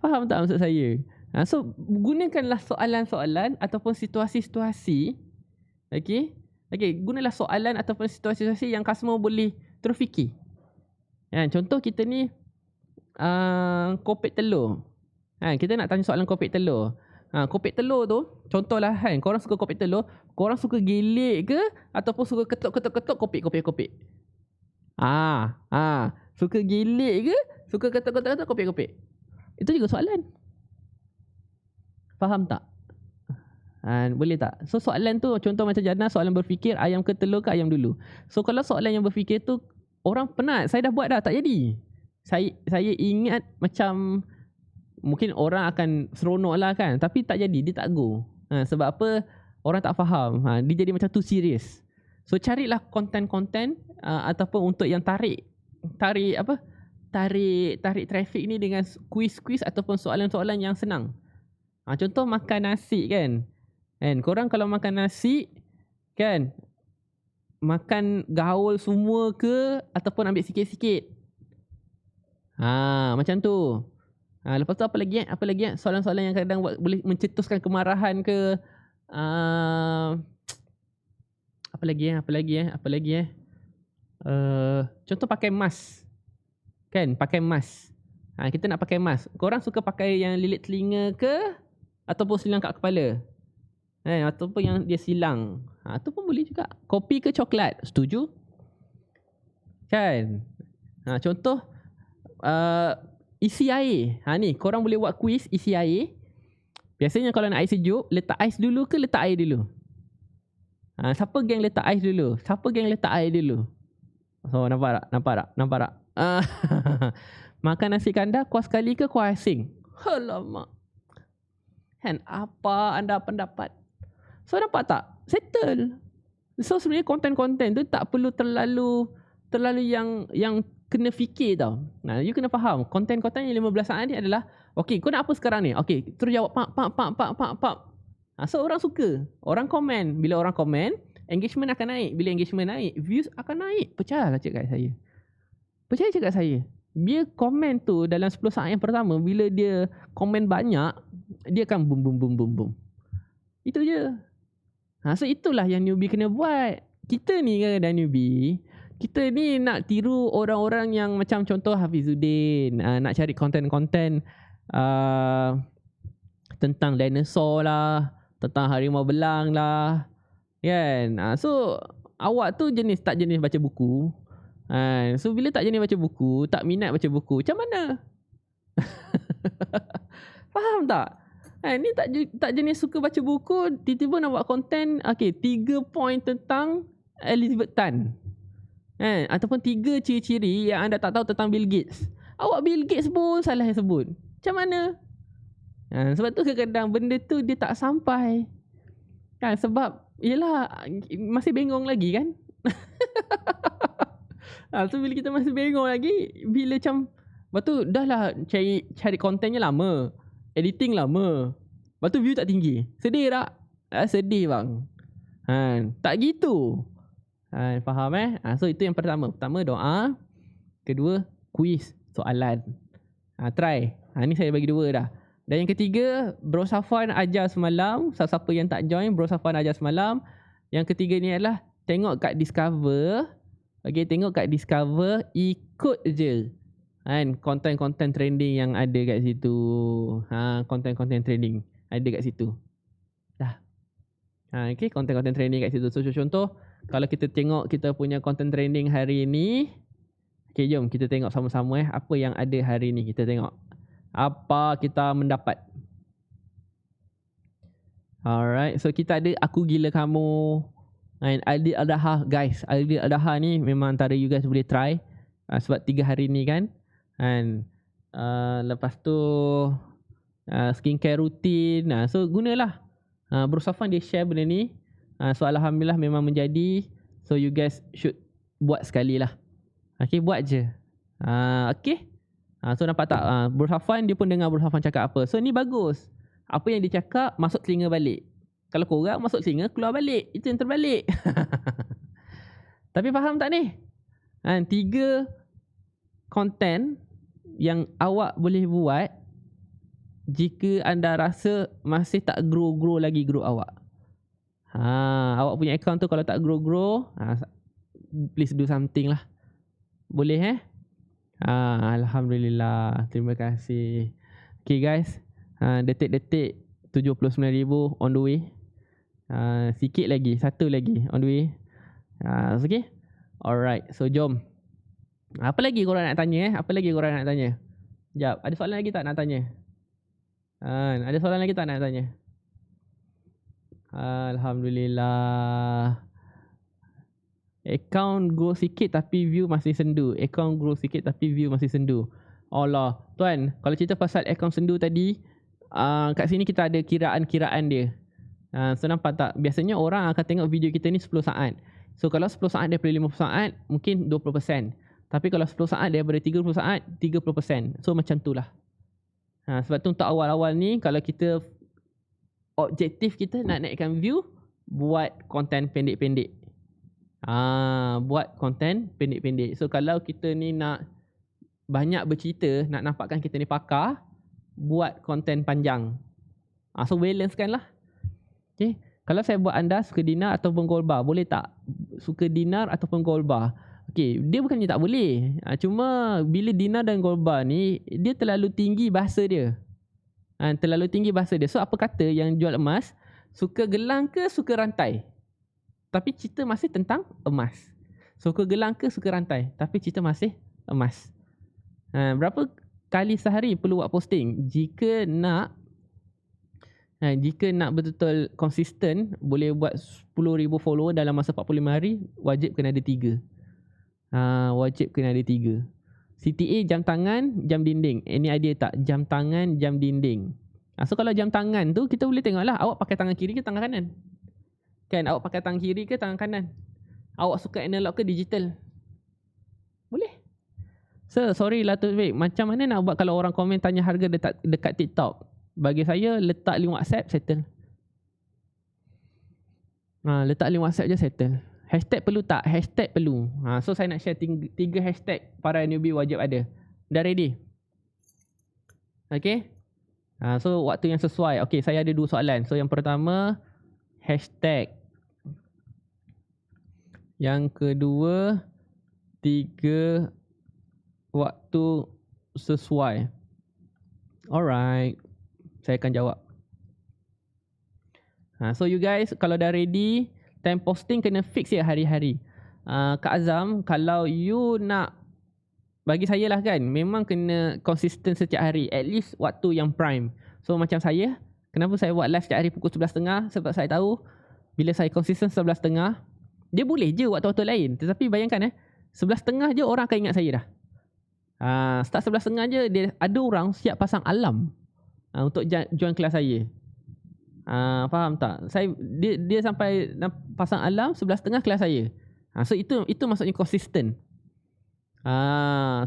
Faham tak maksud saya? So gunakanlah soalan-soalan ataupun situasi-situasi. Okay, gunalah soalan ataupun situasi-situasi yang customer boleh terfikir. Contoh kita ni kopek telur. Kita nak tanya soalan kopek telur. Kopek telur tu, contohlah kan, korang suka kopek telur, korang suka gelik ke ataupun suka ketuk-ketuk kopek? Suka gelik ke, suka ketuk-ketuk kopek? Itu juga soalan. Faham tak? Boleh tak? So soalan tu contoh macam Jannah, soalan berfikir, ayam ke telur ke ayam dulu. So kalau soalan yang berfikir tu orang penat, saya dah buat dah, tak jadi. Saya ingat macam mungkin orang akan seronok lah kan, tapi tak jadi, dia tak go. Sebab apa? Orang tak faham. Dia jadi macam too serious. So carilah konten-konten ataupun untuk yang tarik traffic ni dengan quiz-quiz ataupun soalan-soalan yang senang. Contoh makan nasi kan. Korang kalau makan nasi kan, makan gaul semua ke ataupun ambil sikit-sikit? Macam tu. Lepas tu apa lagi? Soalan-soalan yang kadang boleh mencetuskan kemarahan ke. Apa lagi? Contoh pakai mask. Kan, pakai mask. Kita nak pakai mask. Korang suka pakai yang lilit telinga ke ataupun silang kat kepala? Ataupun yang dia silang. Tu pun boleh juga. Kopi ke coklat? Setuju? Kan? Contoh isi air. Ni korang boleh buat quiz isi air. Biasanya kalau nak air sejuk, letak ais dulu ke letak air dulu? Siapa geng letak ais dulu? Siapa geng letak air dulu? So nampak tak? Makan nasi kandar kuah sekali ke kuah asing? Alamak. Kan, apa anda pendapat? So nampak tak? Settle. So sebenarnya konten-konten tu tak perlu terlalu yang kena fikir tau. You kena faham, konten-konten yang 15 saat ni adalah, okay, kau nak apa sekarang ni? Okay, terus jawab pak. So orang suka. Orang komen. Bila orang komen, Engagement akan naik. Bila engagement naik, views akan naik. Percayalah cakap saya. Percaya cakap saya. Dia komen tu dalam 10 saat yang pertama, bila dia komen banyak, dia akan boom boom boom boom boom. Itu je. So itulah yang newbie kena buat. Kita ni kadang newbie, kita ni nak tiru orang-orang yang macam contoh Hafizuddin, nak cari konten-konten tentang dinosaur lah, tentang harimau belang lah, kan. So awak tu tak jenis baca buku. So bila tak jenis baca buku, tak minat baca buku, macam mana? Faham tak? Ni tak jenis suka baca buku, tiba-tiba nak buat konten, 3 point tentang Elizabeth Tan. Ataupun 3 ciri-ciri yang anda tak tahu tentang Bill Gates. Awak Bill Gates pun salah yang sebut. Macam mana? Sebab tu kadang-kadang benda tu dia tak sampai. Sebab yelah, masih bengong lagi kan. So bila kita masih bengong lagi, bila macam, lepas tu dah lah cari kontennya lama, editing lama, lepas tu view tak tinggi. Sedih tak? Sedih bang. Tak gitu. Faham So itu yang pertama. Pertama doa, kedua quiz, soalan. Try. Ni saya bagi 2 dah. Dan yang ketiga, Bro Safwan ajar semalam. Siapa yang tak join, Bro Safwan ajar semalam. Yang ketiga ni adalah tengok kat Discover. Tengok kat Discover, ikut je konten-konten trending yang ada kat situ. Konten-konten trending ada kat situ. Dah. Konten-konten trending kat situ. So contoh, kalau kita tengok kita punya konten trending hari ni, jom kita tengok sama-sama apa yang ada hari ni. Kita tengok apa kita mendapat. Alright, so kita ada Aku Gila Kamu, Aidil Adha. Guys, Aidil Adha ni memang antara you guys boleh try, sebab 3 hari ni kan. Lepas tu skincare routine. So gunalah. Bro Safwan dia share benda ni. So alhamdulillah memang menjadi. So you guys should buat sekali lah. Buat je. So nampak tak, Bro Safwan dia pun dengar Bro Safwan cakap apa. So ni bagus. Apa yang dia cakap masuk telinga balik. Kalau korang masuk telinga, keluar balik. Itu yang terbalik. Tapi faham tak ni? 3 konten yang awak boleh buat jika anda rasa masih tak grow lagi group awak. Awak punya account tu kalau tak grow, please do something lah. Boleh Alhamdulillah. Terima kasih. Okay guys, detik-detik 79,000 on the way. Sikit lagi, 1 lagi on the way. Okay. Alright, so jom. Apa lagi korang nak tanya Apa lagi korang nak tanya? Sekejap, ada soalan lagi tak nak tanya? Ada soalan lagi tak nak tanya? Alhamdulillah. Account grow sikit tapi view masih sendu. Account grow sikit tapi view masih sendu. Allah, tuan, kalau cerita pasal account sendu tadi, kat sini kita ada kiraan-kiraan dia. So nampak tak? Biasanya orang akan tengok video kita ni 10 saat. So kalau 10 saat daripada 50 saat, mungkin 20%. Tapi kalau 10 saat daripada 30 saat, 30%. So macam tu lah. Sebab tu untuk awal-awal ni, kalau kita objektif kita nak naikkan view, buat konten pendek-pendek. Buat konten pendek-pendek. So kalau kita ni nak banyak bercerita, nak nampakkan kita ni pakar, buat konten panjang. So balancekan lah. Okay. Kalau saya buat anda suka dinar ataupun gold bar, boleh tak? Suka dinar ataupun gold bar. Okay, dia bukannya tak boleh. Cuma bila dinar dan gold bar ni, dia terlalu tinggi bahasa dia. Terlalu tinggi bahasa dia. So apa kata yang jual emas, suka gelang ke suka rantai? Tapi cerita masih tentang emas. Suka gelang ke suka rantai? Tapi cerita masih emas. Berapa kali sehari perlu buat posting? Jika nak betul-betul konsisten, boleh buat 10,000 follower dalam masa 45 hari, wajib kena ada 3. Wajib kena ada 3. CTA jam tangan, jam dinding. Ini idea tak? Jam tangan, jam dinding. So kalau jam tangan tu, kita boleh tengok lah awak pakai tangan kiri ke tangan kanan. Kan, awak pakai tangan kiri ke tangan kanan. Awak suka analog ke digital. Boleh. Sorry lah tu, macam mana nak buat kalau orang komen tanya harga dekat TikTok? Bagi saya, letak link WhatsApp, settle. Letak link WhatsApp je settle. Hashtag perlu tak? Hashtag perlu. So saya nak share 3 hashtag para newbie wajib ada. Dah ready? Okay. So waktu yang sesuai. Okay, saya ada 2 soalan. So yang pertama, hashtag. Yang kedua, 3 waktu sesuai. Alright. Saya akan jawab. So you guys, kalau dah ready, time posting kena fix ya hari-hari. Kak Azam, kalau you nak, bagi saya lah kan, memang kena konsisten setiap hari. At least waktu yang prime. So macam saya, kenapa saya buat live setiap hari pukul 11.30? Sebab saya tahu, bila saya konsisten 11.30, dia boleh je waktu-waktu lain. Tetapi bayangkan 11.30 je orang akan ingat saya dah. Start 11.30 je, dia ada orang siap pasang alarm untuk join kelas saya. Faham tak? Dia sampai pasang alarm 11.30 kelas saya. So itu maksudnya konsisten.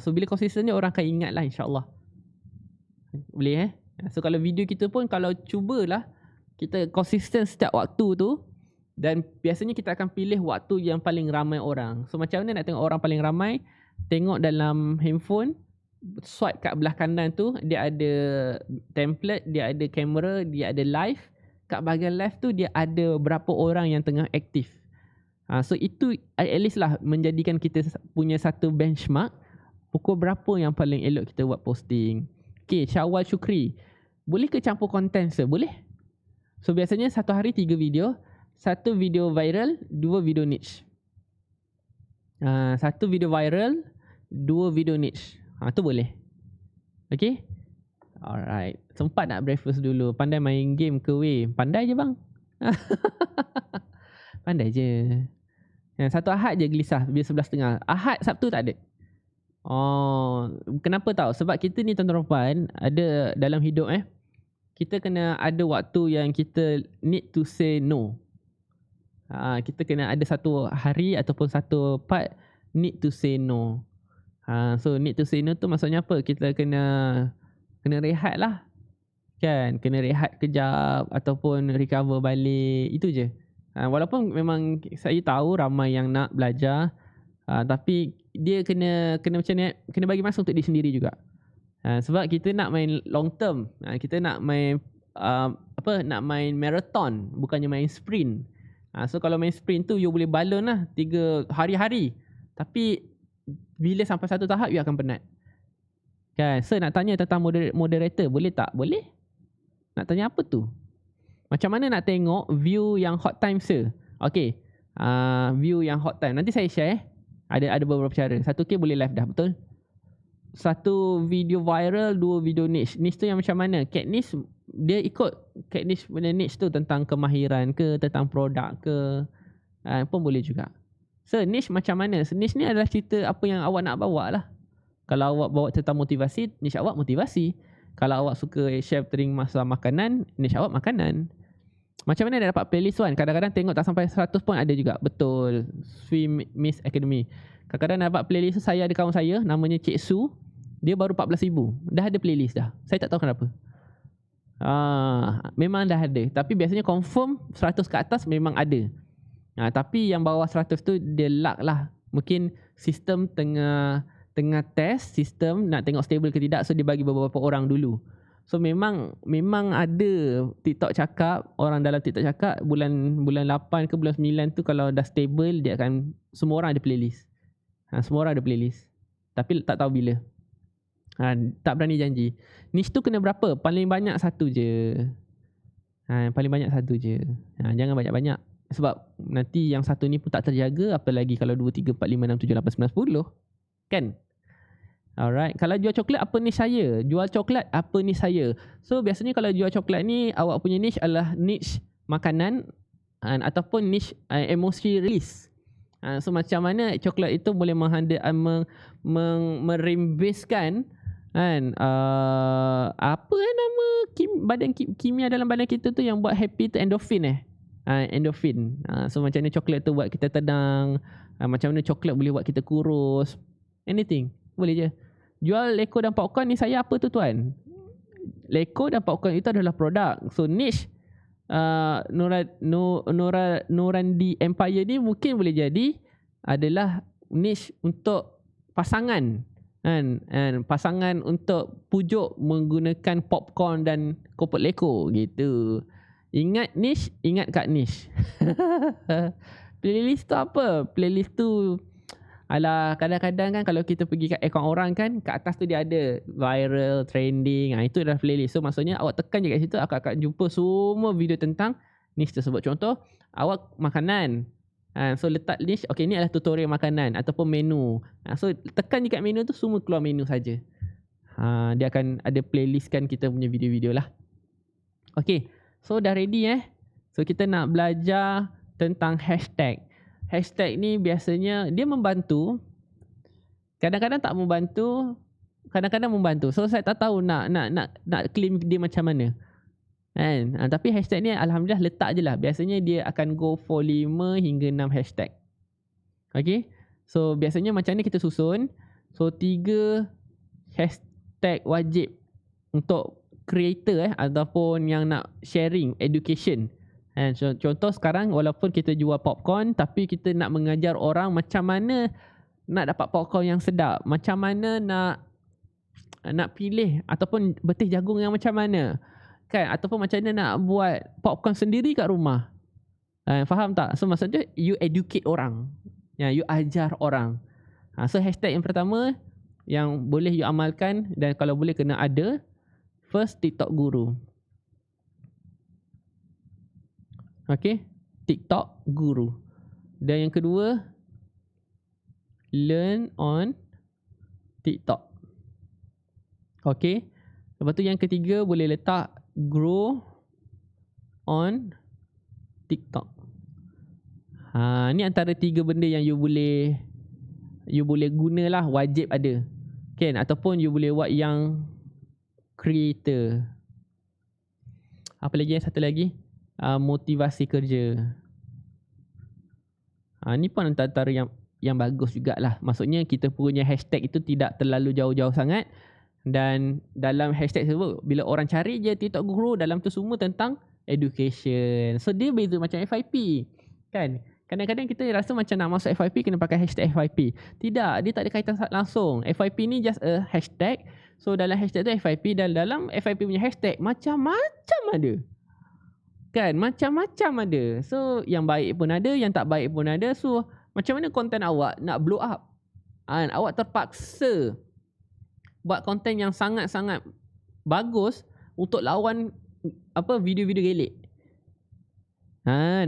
So bila konsisten ni orang akan ingat lah, insyaAllah. Boleh So kalau video kita pun, kalau cubalah kita konsisten setiap waktu tu, dan biasanya kita akan pilih waktu yang paling ramai orang. So macam mana nak tengok orang paling ramai? Tengok dalam handphone, swipe kat belah kanan tu, dia ada template, dia ada kamera, dia ada live. Kat bahagian live tu dia ada berapa orang yang tengah aktif. So itu at least lah menjadikan kita punya satu benchmark. Pukul berapa yang paling elok kita buat posting. Okay, Syawal Syukri, boleh ke campur konten Boleh. So biasanya satu hari 3 video. 1 video viral, 2 video niche. 1 video viral, 2 video niche. Tu boleh. Okay. Alright. Sempat nak breakfast dulu. Pandai main game ke weh? Pandai je bang. Pandai je. Satu Ahad je gelisah bila 11.30. Ahad, Sabtu tak ada. Kenapa tahu? Sebab kita ni tuan-tuan puan, ada dalam hidup kita kena ada waktu yang kita need to say no. Kita kena ada satu hari ataupun satu part need to say no. So need to say no tu maksudnya apa? Kita kena rehat lah. Kan? Kena rehat kejap ataupun recover balik. Itu je. Walaupun memang saya tahu ramai yang nak belajar, tapi dia kena macam ni, kena bagi masa untuk diri sendiri juga. Sebab kita nak main long term. Kita nak main nak main marathon, bukannya main sprint. So kalau main sprint tu you boleh balon lah 3 hari-hari. Tapi bila sampai satu tahap you akan penat. Kan? So nak tanya tentang moderator, boleh tak? Boleh. Nak tanya apa tu? Macam mana nak tengok view yang hot time Okay. View yang hot time. Nanti saya share. Ada beberapa cara. 1K boleh live dah, betul? 1 video viral, 2 video niche. Niche tu yang macam mana? Cat niche, dia ikut cat niche punya niche tu tentang kemahiran ke, tentang produk ke, pun boleh juga. So niche macam mana? Niche ni adalah cerita apa yang awak nak bawa lah. Kalau awak bawa tentang motivasi, niche awak motivasi. Kalau awak suka share tering masalah makanan, niche awak makanan. Macam mana dia dapat playlist kan? Kadang-kadang tengok tak sampai 100 pun ada juga. Betul. Swim Miss Academy. Kadang-kadang dapat playlist tu, saya ada kawan saya namanya Cik Su. Dia baru 14,000. Dah ada playlist dah. Saya tak tahu kenapa. Memang dah ada. Tapi biasanya confirm 100 ke atas memang ada. Tapi yang bawah 100 tu dia luck lah. Mungkin sistem tengah test sistem nak tengok stable ke tidak, so dia bagi beberapa orang dulu. So memang ada TikTok cakap, orang dalam TikTok cakap bulan 8 ke bulan 9 tu kalau dah stable dia akan, semua orang ada playlist. Semua orang ada playlist. Tapi tak tahu bila. Tak berani janji. Niche tu kena berapa? Paling banyak 1 je. Paling banyak 1 je. Jangan banyak-banyak. Sebab nanti yang 1 ni pun tak terjaga, apalagi kalau 2, 3, 4, 5, 6, 7, 8, 9, 10. Kan? Alright. Kalau jual coklat, apa niche saya? Jual coklat, apa niche saya? So biasanya kalau jual coklat ni, awak punya niche adalah niche makanan ataupun niche emosi release. So macam mana coklat itu boleh merembeskan apa nama badan kimia dalam badan kita tu yang buat happy tu, endorphin endorphin. So macam mana coklat tu buat kita tenang, macam mana coklat boleh buat kita kurus, anything boleh je. Jual leko dan popcorn ni saya apa tu tuan? Leko dan popcorn itu adalah produk. So niche Norandi Empire ni mungkin boleh jadi adalah niche untuk pasangan kan, pasangan untuk pujuk menggunakan popcorn dan kopek leko gitu. Ingat niche, ingat kat niche. Playlist tu apa? Playlist tu alah, kadang-kadang kan kalau kita pergi kat akaun orang kan, kat atas tu dia ada viral, trending. Itu adalah playlist. So maksudnya awak tekan je kat situ, awak akan jumpa semua video tentang niche tersebut. Contoh, awak makanan. So letak niche, okay, ni adalah tutorial makanan ataupun menu. So tekan je kat menu tu, semua keluar menu saja. Dia akan ada playlist kan kita punya video-video lah. Okay, so dah ready So kita nak belajar tentang hashtag. Hashtag ni biasanya dia membantu, kadang-kadang tak membantu, kadang-kadang membantu. So saya tak tahu nak claim dia macam mana kan. Tapi hashtag ni alhamdulillah letak je lah. Biasanya dia akan go for 5 hingga 6 hashtag. Okay, so biasanya macam ni kita susun. So 3 hashtag wajib untuk creator ataupun yang nak sharing education. Contoh sekarang walaupun kita jual popcorn, tapi kita nak mengajar orang macam mana nak dapat popcorn yang sedap, macam mana nak pilih ataupun betih jagung yang macam mana kan, ataupun macam mana nak buat popcorn sendiri kat rumah. Faham tak? So maksudnya you educate orang, you ajar orang. So hashtag yang pertama yang boleh you amalkan dan kalau boleh kena ada, first TikTok Guru. Okay, TikTok Guru. Dan yang kedua, learn on TikTok. Okay, lepas tu yang ketiga boleh letak grow on TikTok. Ni antara 3 benda yang you boleh gunalah, wajib ada kan, ataupun you boleh buat yang creator. Apa lagi satu lagi? Motivasi kerja. Ni pun antara yang bagus jugalah. Maksudnya kita punya hashtag itu tidak terlalu jauh-jauh sangat. Dan dalam hashtag tersebut, bila orang cari je TikTok Guru, dalam tu semua tentang education. So dia beza macam FYP kan. Kadang-kadang kita rasa macam nak masuk FYP kena pakai hashtag FYP. Tidak, dia tak ada kaitan langsung. FYP ni just a hashtag. So dalam hashtag tu FYP, dan dalam FYP punya hashtag macam-macam ada kan, macam-macam ada. So yang baik pun ada, yang tak baik pun ada. So macam mana konten awak nak blow up? Awak terpaksa buat konten yang sangat-sangat bagus untuk lawan video-video gelik.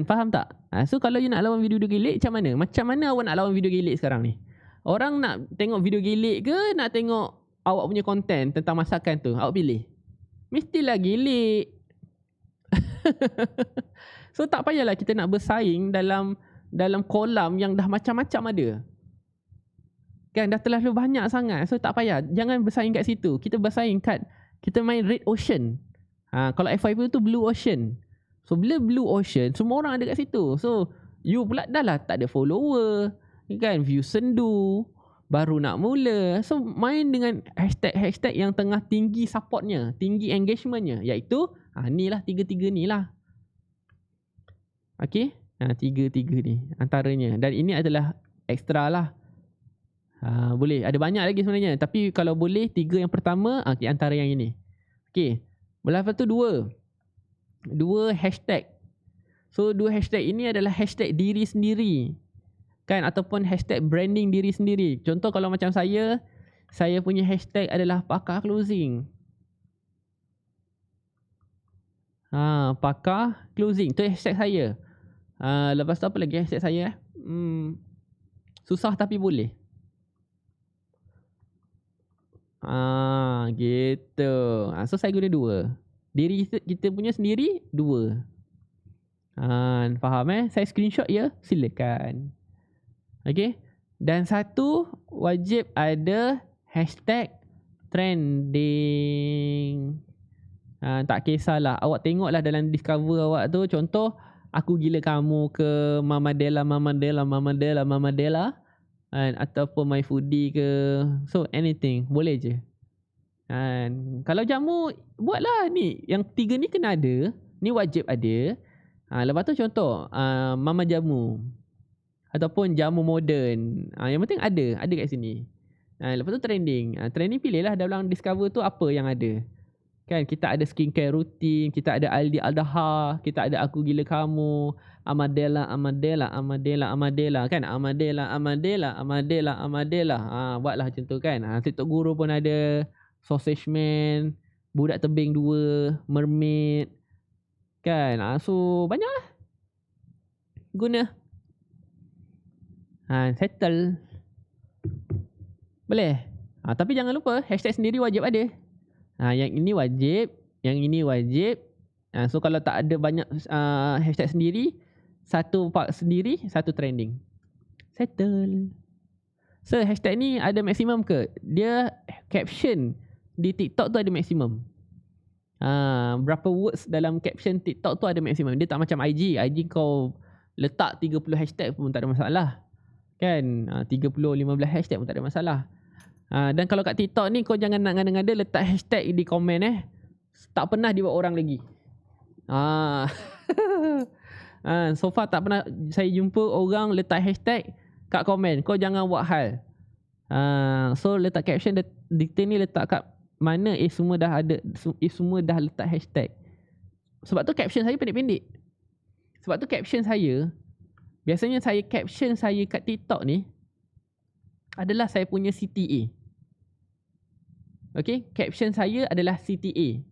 Faham tak? So kalau you nak lawan video-video gelik, macam mana? Macam mana awak nak lawan video gelik sekarang ni? Orang nak tengok video gelik ke nak tengok awak punya konten tentang masakan tu? Awak pilih. Mestilah gelik. So tak payahlah kita nak bersaing dalam kolam yang dah macam-macam ada kan, dah terlalu banyak sangat. So tak payah, jangan bersaing kat situ. Kita bersaing kat, kita main Red Ocean. Kalau FYP tu Blue Ocean. So bila Blue Ocean, semua orang ada kat situ. So you pula dah lah tak ada follower kan, view sendu, baru nak mula. So main dengan hashtag yang tengah tinggi supportnya, tinggi engagementnya, iaitu ni lah, 3 ni lah. Okay, 3 ni antaranya. Dan ini adalah ekstra lah. Boleh, ada banyak lagi sebenarnya. Tapi kalau boleh 3 yang pertama, antara yang ini. Okay, lepas tu 2 hashtag. So 2 hashtag ini adalah hashtag diri sendiri kan, ataupun hashtag branding diri sendiri. Contoh kalau macam saya punya hashtag adalah pakar closing. Pakar closing tu hashtag saya. Lepas tu apa lagi hashtag saya? Susah tapi boleh. Gitu. So saya guna 2. Diri kita punya sendiri 2. Faham Saya screenshot ya, silakan. Okay. Dan 1 wajib ada hashtag trending. Tak kisahlah, awak tengoklah dalam discover awak tu, contoh aku gila kamu ke Mama Della, ataupun My Foodie ke, so anything boleh je. Kalau jamu, buatlah ni, yang 3 ni kena ada. Ni wajib ada. Lepas tu contoh mama jamu ataupun jamu moden. Yang penting ada kat sini. Lepas tu trending. Trending pilihlah dalam discover tu apa yang ada. Kan kita ada skincare routine, kita ada Aldi Aldaha, kita ada Aku Gila Kamu, Amadela kan. Amadela. Buatlah macam tu kan. TikTok Guru pun ada, Sausage Man, Budak Tebing 2, Mermaid. Kan. So banyak lah guna. Settle. Boleh. Tapi jangan lupa hashtag sendiri wajib ada. Yang ini wajib, yang ini wajib. So kalau tak ada banyak hashtag sendiri, satu part sendiri, satu trending. Settle. So hashtag ni ada maksimum ke? Dia caption di TikTok tu ada maksimum. Berapa words dalam caption TikTok tu ada maksimum. Dia tak macam IG. IG kau letak 30 hashtag pun tak ada masalah. Kan? 30, 15 hashtag pun tak ada masalah. Dan kalau kat TikTok ni kau jangan nak ngada-ngada letak hashtag di komen tak pernah dibuat orang lagi. So far tak pernah saya jumpa orang letak hashtag kat komen. Kau jangan buat hal. So letak caption detail ni letak kat mana semua dah ada, semua dah letak hashtag. Sebab tu caption saya pendek-pendek. Sebab tu caption saya, biasanya saya caption saya kat TikTok ni adalah saya punya CTA. Okay, caption saya adalah CTA.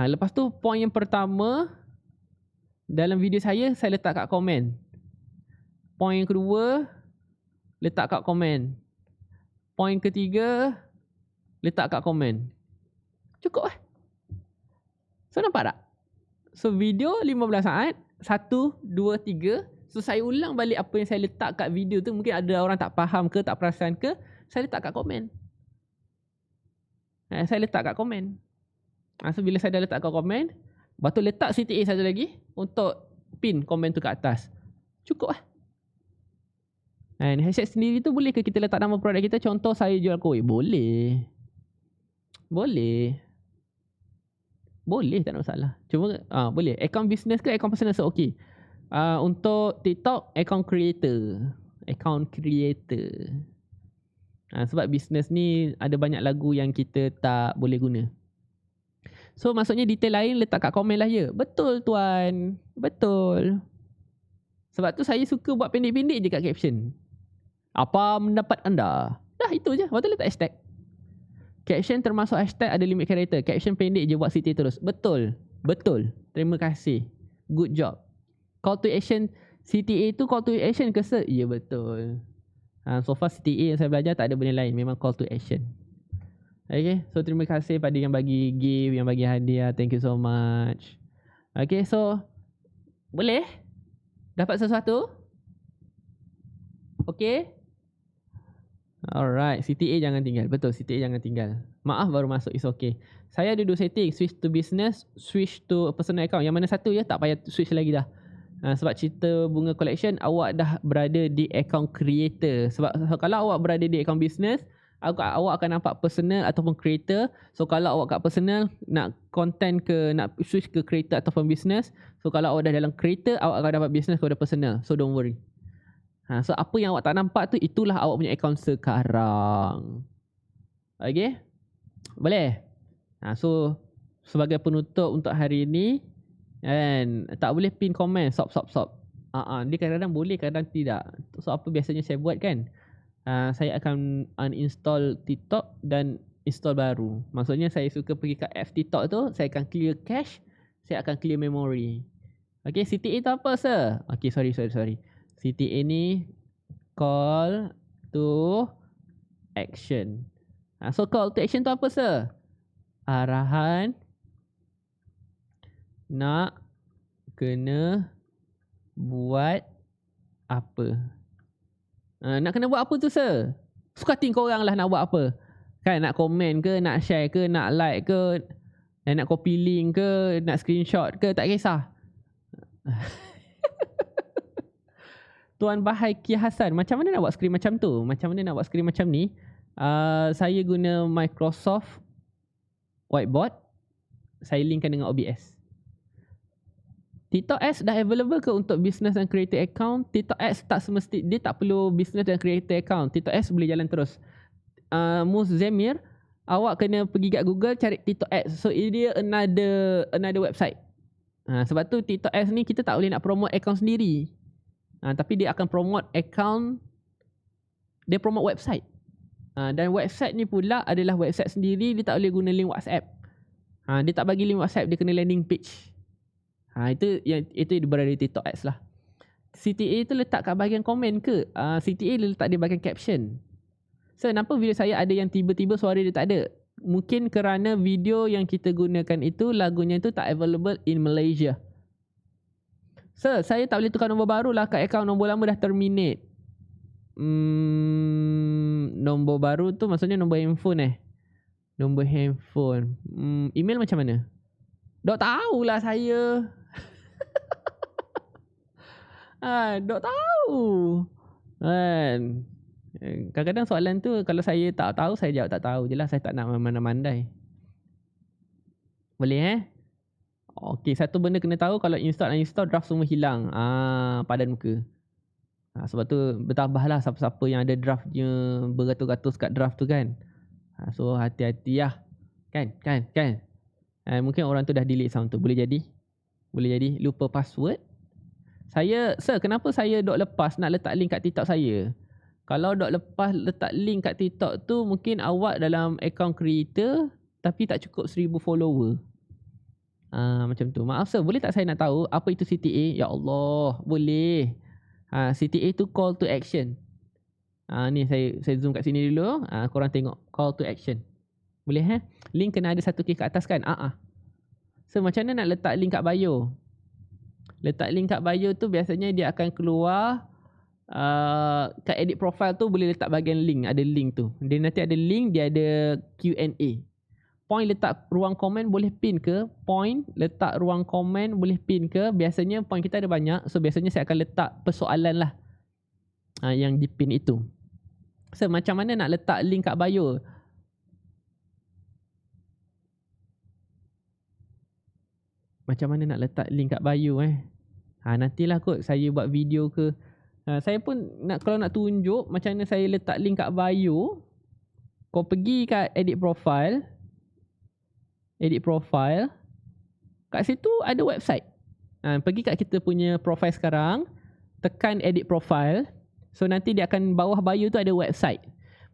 Lepas tu point yang pertama dalam video saya letak kat komen. Point yang kedua letak kat komen. Point ketiga letak kat komen. Cukup lah. So nampak tak? So video 15 saat, 1, 2, 3. So saya ulang balik apa yang saya letak kat video tu. Mungkin ada orang tak faham ke, tak perasan ke, saya letak kat komen. Saya letak kat komen. So bila saya dah letak kat komen, lepas tu letak CTA satu lagi untuk pin komen tu kat atas. Cukup lah. Hashtag sendiri tu boleh ke kita letak nama produk kita? Contoh saya jual kuih. Boleh. Boleh, tak ada masalah. Cuma boleh. Account business ke account personal so okay. Untuk TikTok, account creator. Sebab business ni ada banyak lagu yang kita tak boleh guna. So maksudnya detail lain letak kat komen lah ya. Betul tuan. Betul. Sebab tu saya suka buat pendek-pendek je kat caption. Apa pendapat anda? Dah itu je. Lepas tu letak hashtag. Caption termasuk hashtag ada limit karakter. Caption pendek je buat CTA terus. Betul. Terima kasih. Good job. Call to action CTA tu call to action ke sir? Ya betul. So far CTA yang saya belajar tak ada benda lain. Memang call to action. Okay. So terima kasih pada yang bagi gift, yang bagi hadiah. Thank you so much. Okay. So boleh dapat sesuatu? Okay. Alright. CTA jangan tinggal. Betul, CTA jangan tinggal. Maaf baru masuk. It's okay. Saya ada 2 setting. Switch to business, switch to personal account. Yang mana satu ya, tak payah switch lagi dah. Sebab cerita Bunga Collection, awak dah berada di account creator. Sebab kalau awak berada di account business, awak akan nampak personal ataupun creator. So kalau awak kat personal, nak content ke, nak switch ke creator ataupun business. So kalau awak dah dalam creator, awak akan dapat business kepada personal. So don't worry. So apa yang awak tak nampak tu, itulah awak punya account sekarang. Okay? Boleh? So sebagai penutup untuk hari ini, kan, tak boleh pin komen stop. Dia kadang-kadang boleh, kadang tidak. So apa biasanya saya buat kan, saya akan uninstall TikTok dan install baru. Maksudnya saya suka pergi kat apps TikTok tu, saya akan clear cache, saya akan clear memory. Okay, CTA tu apa sir? Okay, sorry. CTA ni call to action. So call to action tu apa sir? Arahan nak kena buat apa? Nak kena buat apa tu sir? Suka hati korang lah nak buat apa. Kan, nak komen ke, nak share ke, nak like ke, nak copy link ke, nak screenshot ke, tak kisah. Tuan Bahai Kia Hassan, macam mana nak buat skrin macam tu? Macam mana nak buat skrin macam ni? Saya guna Microsoft Whiteboard. Saya linkkan dengan OBS. TikTok Ads dah available ke untuk business dan creator account? TikTok Ads tak semesti, dia tak perlu business dan creator account. TikTok Ads boleh jalan terus. Mus Zemir, awak kena pergi kat Google cari TikTok Ads. So dia another website. Sebab tu TikTok Ads ni kita tak boleh nak promote account sendiri. Tapi dia akan promote account, dia promote website. Dan website ni pula adalah website sendiri, dia tak boleh guna link WhatsApp. Dia tak bagi link WhatsApp, dia kena landing page. Itu berada di TikTok Ads lah. CTA tu letak kat bahagian komen ke? CTA letak di bahagian caption. So, kenapa video saya ada yang tiba-tiba suara dia tak ada? Mungkin kerana video yang kita gunakan itu, lagunya itu tak available in Malaysia. So, saya tak boleh tukar nombor baru lah kat akaun, nombor lama dah terminate. Nombor baru tu maksudnya nombor handphone Nombor handphone. Email macam mana? Dok tahulah saya. Dok tahu. Kan. Kadang-kadang soalan tu kalau saya tak tahu, saya jawab tak tahu je lah. Saya tak nak mandai-mandai. Boleh Okey, satu benda kena tahu, kalau install draft semua hilang. Padan muka. Sebab tu bertabahlah siapa-siapa yang ada draftnya beratus-ratus kat draft tu kan. So hati-hati lah. Kan. Mungkin orang tu dah delete sound tu. Boleh jadi lupa password. Kenapa saya dok lepas nak letak link kat TikTok saya? Kalau dok lepas letak link kat TikTok tu, mungkin awak dalam account creator tapi tak cukup 1,000 follower. Macam tu. Maaf sir, boleh tak saya nak tahu apa itu CTA? Ya Allah, boleh. CTA tu call to action. Ni saya zoom kat sini dulu. Korang tengok call to action. Boleh Link kena ada satu klik kat atas kan? So macam mana nak letak link kat bio? Letak link kat bio tu biasanya dia akan keluar kat edit profile tu, boleh letak bahagian link. Ada link tu. Dia nanti ada link, dia ada Q&A. Point letak ruang komen boleh pin ke? Point letak ruang komen boleh pin ke? Biasanya point kita ada banyak. So biasanya saya akan letak persoalan lah yang di pin itu. So macam mana nak letak link kat bio? Macam mana nak letak link kat bio nantilah kot saya buat video ke. Saya pun kalau nak tunjuk macam mana saya letak link kat bio, kau pergi kat edit profile. Kat situ ada website. Pergi kat kita punya profile sekarang, tekan edit profile. So nanti dia akan, bawah bio tu ada website.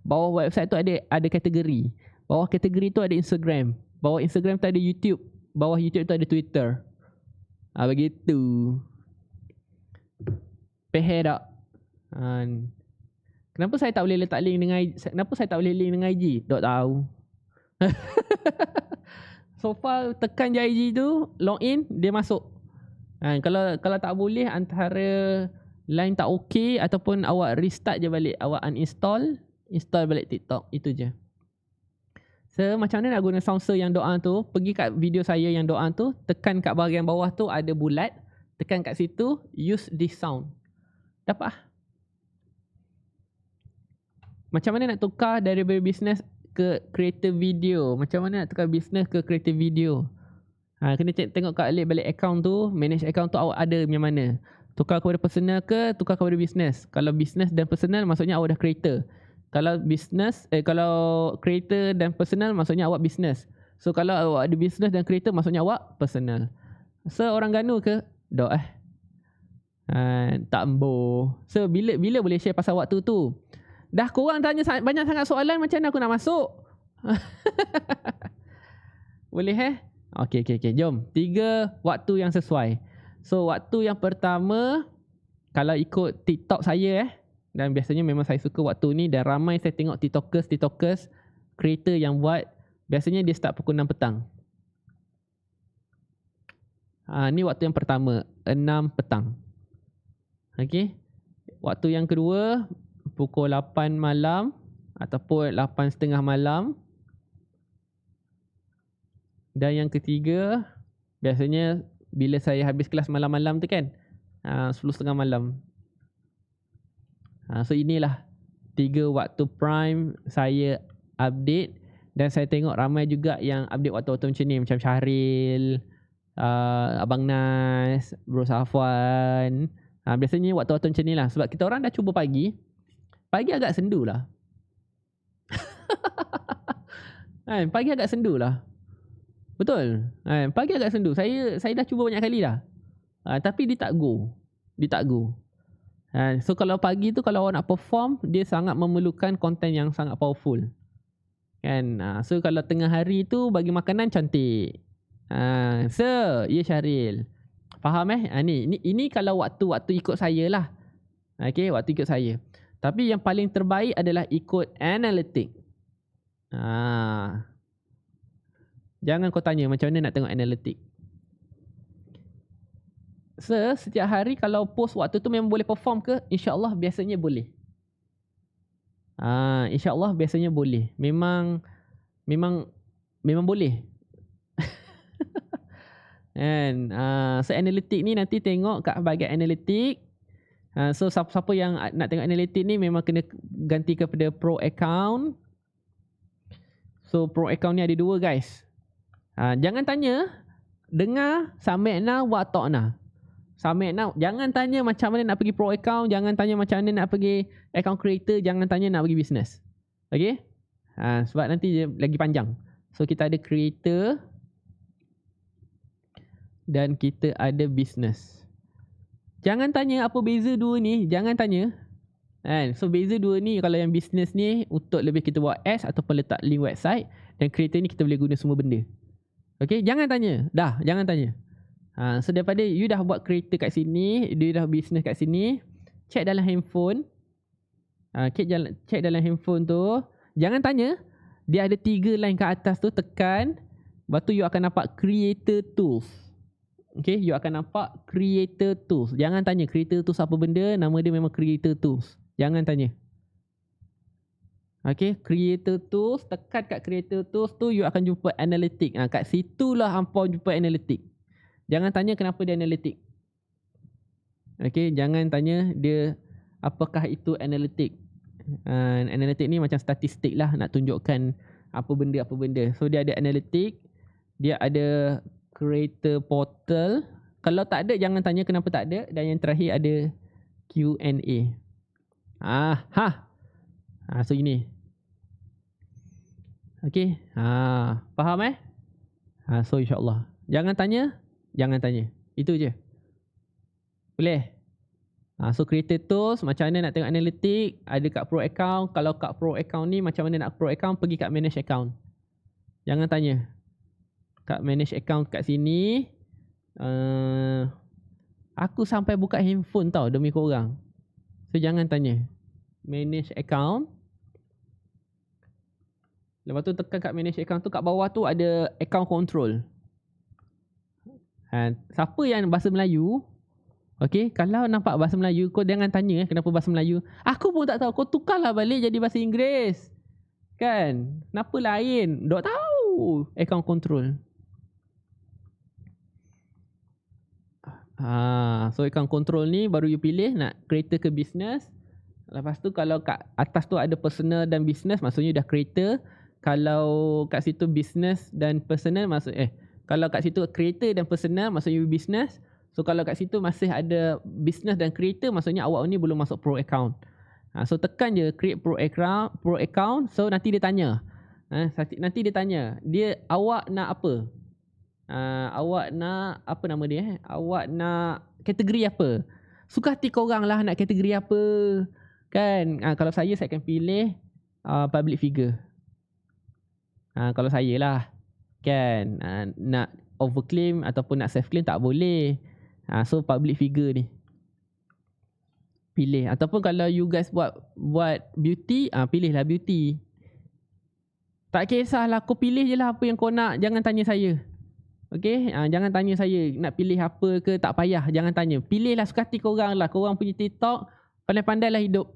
Bawah website tu ada kategori. Bawah kategori tu ada Instagram. Bawah Instagram tu ada YouTube. Bawah YouTube tu ada Twitter. Begitu. Pehe tak? Kenapa saya tak boleh letak link dengan IG? Kenapa saya tak boleh link dengan IG? Tak tahu. So far tekan je IG tu, login, dia masuk. Kalau tak boleh, antara line tak okey ataupun awak restart je balik, awak uninstall, install balik TikTok. Itu je. So macam mana nak guna sound yang doa tu? Pergi kat video saya yang doa tu, tekan kat bahagian bawah tu ada bulat, tekan kat situ, use this sound. Dapat. Macam mana nak tukar daripada business ke creator video? Macam mana nak tukar business ke creator video? Kena tengok kat balik account tu, manage account tu awak ada macam mana. Tukar kepada personal ke tukar kepada business? Kalau business dan personal, maksudnya awak dah creator. Kalau business, kalau creator dan personal, maksudnya awak business. So kalau awak ada business dan creator, maksudnya awak personal. So orang ganu ke? Dok tak embo. So bila boleh share pasal waktu tu? Dah korang tanya banyak sangat soalan, macam mana aku nak masuk? Boleh Okey. Jom. 3 waktu yang sesuai. So waktu yang pertama, kalau ikut TikTok saya dan biasanya memang saya suka waktu ni, dan ramai saya tengok TikTokers creator yang buat, biasanya dia start pukul 6 petang. Ni waktu yang pertama, 6 petang. Okey. Waktu yang kedua, pukul 8 malam ataupun 8.30 malam. Dan yang ketiga, biasanya bila saya habis kelas malam-malam tu kan, 10.30 malam. So inilah 3 waktu prime saya update. Dan saya tengok ramai juga yang update waktu-waktu macam ni, macam Syahril, Abang Nas, Bro Safwan. Biasanya waktu-waktu macam ni lah. Sebab kita orang dah cuba pagi. Pagi agak sendu lah. Pagi agak sendu lah. Betul. Pagi agak sendu. Saya dah cuba banyak kali dah. Tapi dia tak go. So kalau pagi tu kalau awak nak perform, dia sangat memerlukan konten yang sangat powerful. Kan? So kalau tengah hari tu bagi makanan cantik. Sir, ya Syaril. Faham ini kalau waktu ikut saya lah. Okay, waktu ikut saya. Tapi yang paling terbaik adalah ikut analitik. Jangan kau tanya macam mana nak tengok analitik. Sir, setiap hari kalau post waktu tu memang boleh perform ke? InsyaAllah biasanya boleh. InsyaAllah biasanya boleh. Memang boleh. And so analitik ni nanti tengok kat bahagian analitik. So siapa yang nak tengok analitik ni memang kena ganti kepada pro account. So pro account ni ada 2 guys. Jangan tanya, dengar sami'na wa ta'na. Sami'na, jangan tanya macam mana nak pergi pro account, jangan tanya macam mana nak pergi account creator, jangan tanya nak pergi business. Okay? Sebab nanti dia lagi panjang. So kita ada creator dan kita ada business. Jangan tanya apa beza 2 ni, jangan tanya. So beza 2 ni, kalau yang business ni untuk lebih kita buat ads ataupun letak link website, dan creator ni kita boleh guna semua benda. Okay, jangan tanya. Jangan tanya. So daripada you dah buat creator kat sini, you dah business kat sini, check dalam handphone. Check dalam handphone tu. Jangan tanya. Dia ada 3 line kat atas tu, tekan. Lepas tu you akan nampak creator tools. Okay, you akan nampak creator tools. Jangan tanya creator tools apa benda, nama dia memang creator tools. Jangan tanya. Okay, creator tools, tekan kat creator tools tu, you akan jumpa analytic. Kat situlah hampa jumpa analytic. Jangan tanya kenapa dia analytic. Okay, jangan tanya dia apakah itu analytic. Analytic ni macam statistik lah, nak tunjukkan apa benda. So dia ada analytic, dia ada creator portal. Kalau tak ada, jangan tanya kenapa tak ada. Dan yang terakhir ada Q&A. So ini. Okay. Faham so insyaAllah. Jangan tanya. Itu je. Boleh? So creator tools, macam mana nak tengok analytik, ada kat pro account. Kalau kat pro account ni, macam mana nak pro account, pergi kat manage account. Jangan tanya. Kat manage account kat sini, aku sampai buka handphone tau demi korang. So jangan tanya. Manage account. Lepas tu tekan kat manage account tu, kat bawah tu ada account control. Siapa yang bahasa Melayu, okay, kalau nampak bahasa Melayu, kau jangan tanya kenapa bahasa Melayu. Aku pun tak tahu, kau tukarlah balik jadi bahasa Inggeris. Kan? Kenapa lain? Dok tahu account control. So account control ni baru you pilih nak creator ke business. Lepas tu kalau kat atas tu ada personal dan business, maksudnya dah creator. Kalau kat situ business dan personal, kalau kat situ creator dan personal, maksudnya you business. So kalau kat situ masih ada business dan creator, maksudnya awak ni belum masuk pro account. So tekan je create pro account. So nanti dia tanya. Nanti dia tanya, awak nak apa? Awak nak apa nama dia? Awak nak kategori apa? Suka hati korang lah nak kategori apa. Kan? Kalau saya akan pilih public figure. Kalau saya lah. Kan? Nak overclaim ataupun nak self claim tak boleh. So public figure ni pilih. Ataupun kalau you guys buat beauty, pilihlah beauty. Tak kisahlah, kau pilih je lah apa yang kau nak. Jangan tanya saya. Okay, jangan tanya saya nak pilih apa ke, tak payah, jangan tanya. Pilihlah suka hati korang lah. Korang punya TikTok, pandai-pandai lah hidup.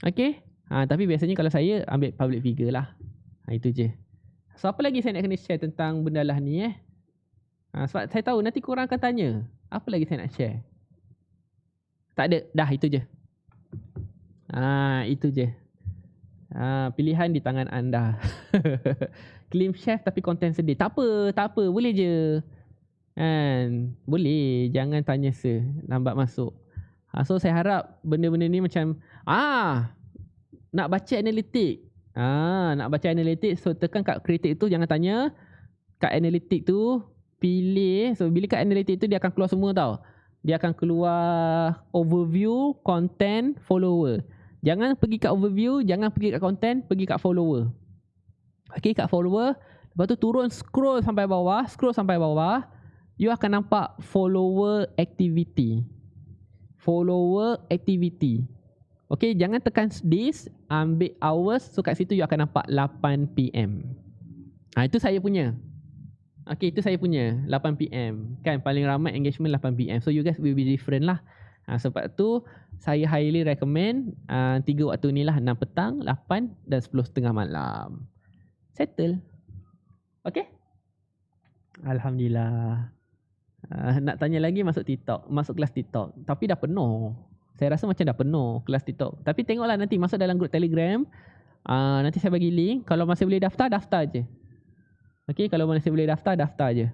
Okay, tapi biasanya kalau saya ambil public figure lah. Itu je. So apa lagi saya nak kena share tentang benda lah ni sebab saya tahu nanti korang akan tanya, apa lagi saya nak share. Tak ada, dah itu je. Itu je. Pilihan di tangan anda. Claim chef tapi konten sedih. Tak apa, boleh je. Kan? Boleh, jangan tanya lambat masuk. So saya harap benda-benda ni macam nak baca analitik. Nak baca analitik, so tekan kat kritik tu, jangan tanya. Kat analitik tu pilih, so bila kat analitik tu dia akan keluar semua tau. Dia akan keluar overview, content, follower. Jangan pergi kat overview, jangan pergi kat content, pergi kat follower. Okay, kat follower, lepas tu turun scroll sampai bawah, you akan nampak follower activity. Okay, jangan tekan this, ambil hours, so kat situ you akan nampak 8 PM. Itu saya punya. Okay, itu saya punya 8 PM. Kan paling ramai engagement 8 PM. So you guys will be different lah. Sebab tu saya highly recommend 3 waktu ni lah, 6 petang, 8 dan 10.30 malam. Settle. Okay? Alhamdulillah. Nak tanya lagi masuk TikTok, masuk kelas TikTok. Tapi dah penuh. Saya rasa macam dah penuh kelas TikTok. Tapi tengoklah nanti masuk dalam grup Telegram. Nanti saya bagi link. Kalau masih boleh daftar, daftar je. Okay, kalau masih boleh daftar, daftar je.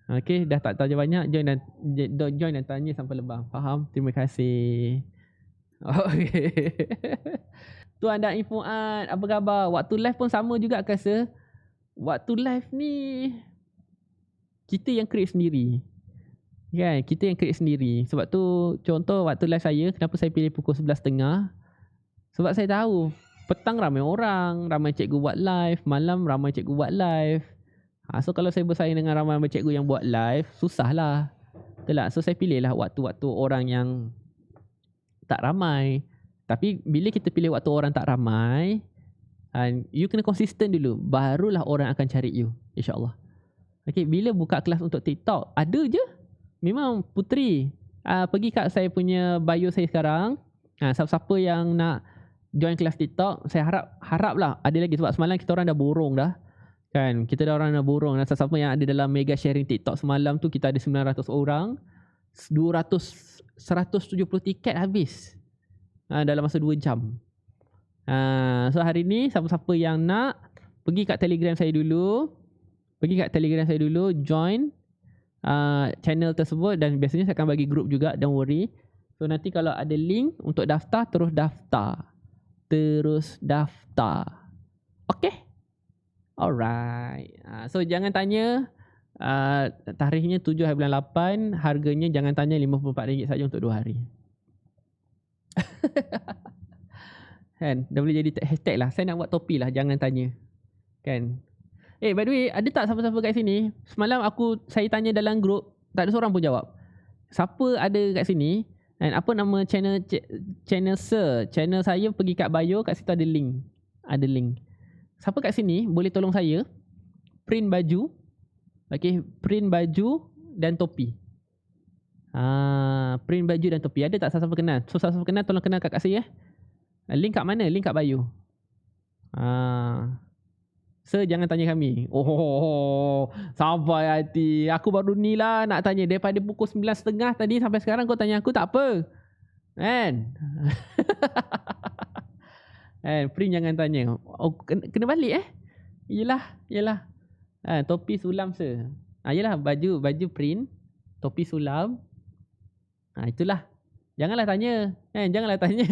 Okay, dah tak tahu banyak, join dan tanya sampai lebah. Faham? Terima kasih. Okay. Tuan dan Fuad, apa khabar? Waktu live pun sama juga ke rasa. Waktu live ni kita yang create sendiri. Kan, kita yang create sendiri. Sebab tu contoh waktu live saya, kenapa saya pilih pukul 11.30? Sebab saya tahu petang ramai orang, ramai cikgu buat live, malam ramai cikgu buat live. So kalau saya bersaing dengan ramai cikgu yang buat live, susah lah. Betul tak? So saya pilih lah waktu-waktu orang yang tak ramai. Tapi bila kita pilih waktu orang tak ramai, you kena konsisten dulu, barulah orang akan cari you, insyaAllah. Okay, bila buka kelas untuk TikTok, ada je. Memang Putri, pergi kat saya punya bio saya sekarang. Siapa-siapa yang nak join kelas TikTok, saya harap lah ada lagi. Sebab semalam kita orang dah borong dah. Kan, kita dah orang dah borong. Dan siapa yang ada dalam mega sharing TikTok semalam tu, kita ada 900 orang. 170 tiket habis dalam masa 2 jam. So hari ni siapa-siapa yang nak, pergi kat Telegram saya dulu. Join channel tersebut. Dan biasanya saya akan bagi group juga, don't worry. So nanti kalau ada link untuk daftar, terus daftar. Okay? Alright. So jangan tanya tarikhnya 7 hari bulan 8. Harganya jangan tanya, RM54 saja untuk 2 hari. Kan, dah boleh jadi hashtag lah. Saya nak buat topi lah, jangan tanya. Kan. By the way, ada tak siapa-siapa kat sini? Semalam saya tanya dalam grup, tak ada seorang pun jawab. Siapa ada kat sini? Dan apa nama channel Sir? Channel saya, pergi kat bio, kat situ ada link. Siapa kat sini boleh tolong saya print baju. Okay, print baju dan topi. Print baju dan topi. Ada tak siapa kenal? So siapa kenal, tolong kenal kat saya. Link kat mana? Link kat bio. Sir, jangan tanya kami. Sampai hati. Aku baru ni lah nak tanya. Daripada pukul 9.30 tadi sampai sekarang kau tanya aku, tak apa. Kan? Print jangan tanya. Kena balik Yelah. Topi sulam Sir. Yelah, baju print, topi sulam. Itulah. Janganlah tanya. Janganlah tanya.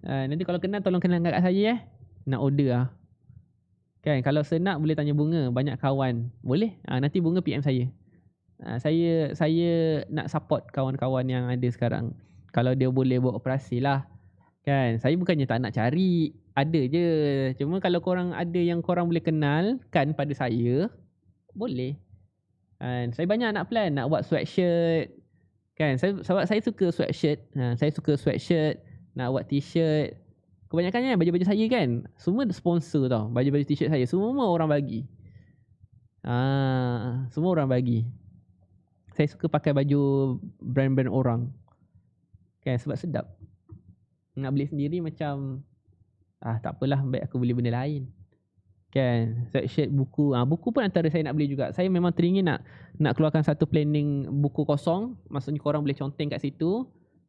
Nanti kalau kenal, tolong kenal kat saya nak order lah. Kan, kalau senak boleh tanya Bunga, banyak kawan. Boleh? Nanti Bunga PM saya. Saya nak support kawan-kawan yang ada sekarang. Kalau dia boleh buat operasi lah. Kan, saya bukannya tak nak cari. Ada je. Cuma kalau korang ada yang korang boleh kenalkan pada saya, boleh. Kan, saya banyak nak plan, nak buat sweatshirt. Kan, sebab saya suka sweatshirt. Nak buat t-shirt. Kebanyakannya baju-baju saya kan, semua sponsor tau. Baju-baju t-shirt saya, semua orang bagi. Semua orang bagi. Saya suka pakai baju brand-brand orang. Kan, sebab sedap. Nak beli sendiri macam tak apalah, baik aku beli benda lain. Kan, sweatshirt, buku. Buku pun antara saya nak beli juga. Saya memang teringin nak keluarkan satu planning buku kosong. Maksudnya korang boleh conteng kat situ.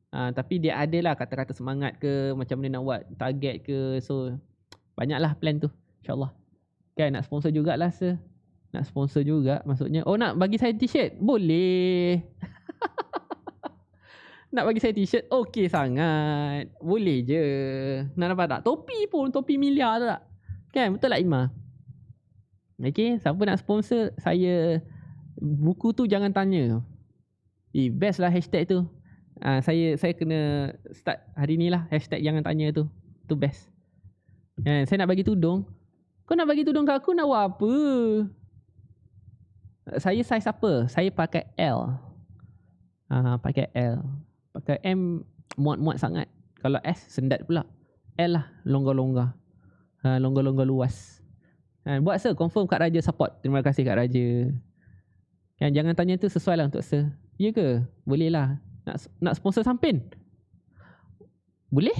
Tapi dia ada lah kata-kata semangat ke, macam mana nak buat target ke. So banyaklah plan tu, InsyaAllah. Kan nak sponsor jugalah Nak sponsor juga maksudnya. Oh nak bagi saya t-shirt? Boleh. Nak bagi saya t-shirt? Okey sangat. Boleh je. Nak dapat tak? Topi pun. Topi miliar tak? Kan betul tak Ima? Okay, siapa nak sponsor saya buku tu jangan tanya. Best lah hashtag tu. Saya kena start hari ni lah hashtag jangan tanya tu. Tu best. Saya nak bagi tudung. Kau nak bagi tudung kat aku nak buat apa? Saya size apa? Saya pakai L. Pakai L. Pakai M muat-muat sangat. Kalau S sendat pula. L lah longgar-longgar. Longgar-longgar luas. Buat confirm Kak Raja support. Terima kasih Kak Raja. Jangan tanya tu sesuai lah untuk ya ke? Boleh lah. Nak sponsor sampin? Boleh?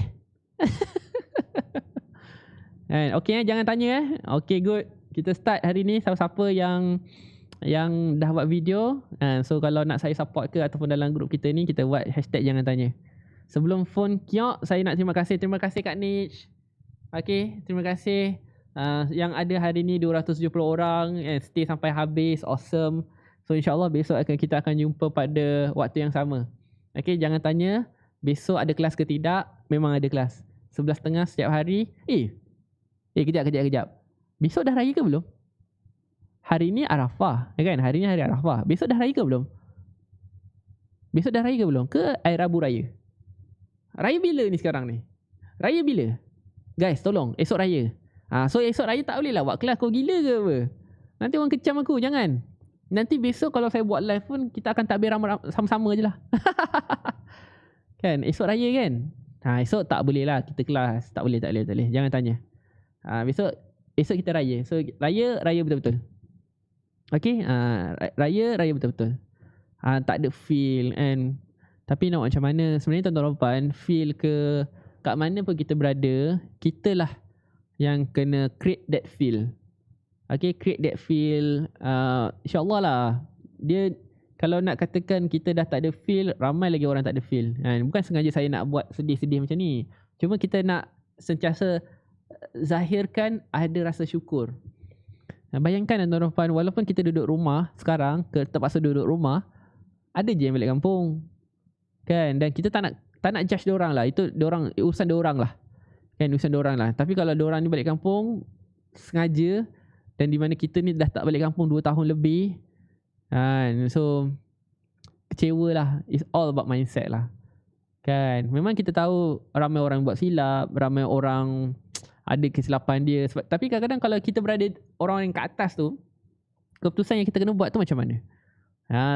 Okay, jangan tanya Okay, good. Kita start hari ni. Siapa-siapa yang dah buat video, so kalau nak saya support ke ataupun dalam grup kita ni, kita buat hashtag jangan tanya. Sebelum phone kiok, saya nak terima kasih Kak Nich. Okay, terima kasih. Yang ada hari ni 270 orang and stay sampai habis. Awesome. So insyaAllah besok kita akan jumpa pada waktu yang sama. Okay, jangan tanya besok ada kelas ke tidak. Memang ada kelas 11.30 setiap hari. Kejap. Besok dah raya ke belum? Hari ni Arafah, kan? Hari ni hari Arafah. Besok dah raya ke belum? Ke hari Rabu raya? Raya bila ni sekarang ni? Raya bila? Guys, tolong. Esok raya. So esok raya tak boleh lah buat kelas. Kau gila ke apa? Nanti orang kecam aku. Jangan. Nanti besok kalau saya buat live pun, kita akan takbir sama-sama je lah. Kan? Esok raya kan? Esok tak boleh lah kita kelas. Tak boleh. Jangan tanya. Besok kita raya. So raya betul-betul. Okay, raya betul-betul. Tak ada feel and tapi nak macam mana sebenarnya tuan-tuan dan puan, feel ke kat mana pun kita berada, kita lah yang kena create that feel. Okay, create that feel. InsyaAllah lah. Dia kalau nak katakan kita dah tak ada feel, ramai lagi orang tak ada feel. Bukan sengaja saya nak buat sedih-sedih macam ni. Cuma kita nak sentiasa zahirkan ada rasa syukur. Bayangkan tuan-tuan dan puan, walaupun kita duduk rumah sekarang, terpaksa duduk rumah, ada je yang balik kampung. Kan? Dan kita tak nak judge diorang lah. Itu urusan diorang lah. Kan, urusan diorang lah. Tapi kalau diorang ni balik kampung sengaja, dan di mana kita ni dah tak balik kampung 2 tahun lebih, so kecewa lah. It's all about mindset lah. Kan? Memang kita tahu ramai orang buat silap, ramai orang ada kesilapan dia. Tapi kadang-kadang kalau kita berada orang yang kat atas tu, keputusan yang kita kena buat tu macam mana?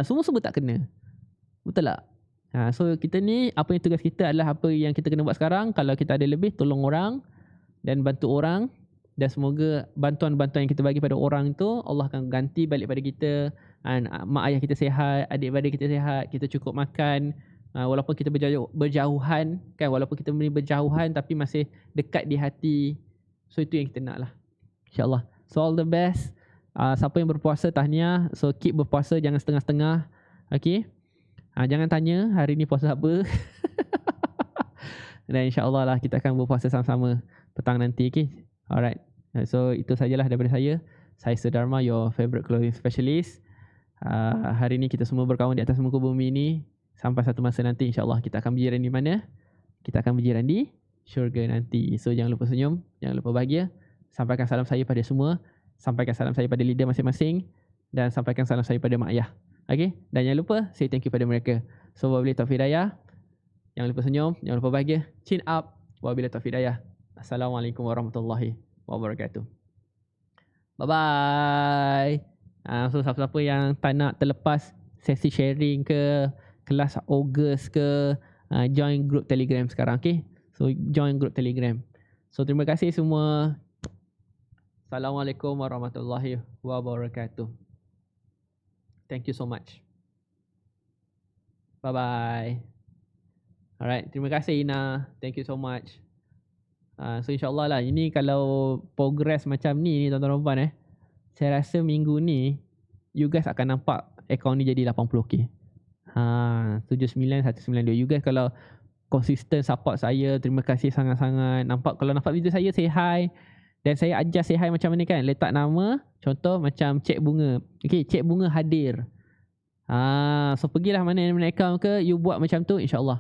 Semua tak kena. Betul tak? So kita ni, apa yang tugas kita adalah apa yang kita kena buat sekarang. Kalau kita ada lebih, tolong orang dan bantu orang. Dan semoga bantuan-bantuan yang kita bagi pada orang tu, Allah akan ganti balik pada kita. Mak ayah kita sihat, adik-beradik kita sihat, kita cukup makan. Walaupun kita berjauhan kan, walaupun kita berjauhan tapi masih dekat di hati. So itu yang kita nak lah, InsyaAllah. So all the best. Siapa yang berpuasa, tahniah. So keep berpuasa, jangan setengah-setengah. Okay, jangan tanya hari ni puasa apa. Dan insyaAllah lah kita akan berpuasa sama-sama petang nanti. Okay, alright. So itu sajalah daripada saya. Saya Sudarma, your favorite clothing specialist. Hari ni kita semua berkawan di atas muka bumi ni. Sampai satu masa nanti insyaAllah kita akan berjiran di mana? Kita akan berjiran di syurga nanti. So jangan lupa senyum, jangan lupa bahagia. Sampaikan salam saya pada semua. Sampaikan salam saya pada leader masing-masing. Dan sampaikan salam saya pada mak ayah. Okay? Dan jangan lupa say thank you pada mereka. So wabillahi taufiq hidayah. Jangan lupa senyum, jangan lupa bahagia. Chin up. Wabillahi taufiq hidayah. Assalamualaikum warahmatullahi wabarakatuh. Bye-bye. So siapa-siapa yang tak nak terlepas sesi sharing ke, kelas Ogust ke, join group Telegram sekarang. Okay, so join group Telegram. So terima kasih semua. Assalamualaikum warahmatullahi wabarakatuh. Thank you so much. Bye bye. Alright, terima kasih Ina. Thank you so much. So insyaAllah lah, ini kalau progress macam ni tuan-tuan dan puan, saya rasa minggu ni you guys akan nampak akaun ni jadi 80k. 79192. You guys kalau konsisten support saya, terima kasih sangat-sangat. Kalau nampak video saya, say hi. Dan saya ajar say hi macam mana kan. Letak nama, contoh macam Cik Bunga. Okay, Cik Bunga hadir. So pergilah mana account ke, you buat macam tu, insyaAllah.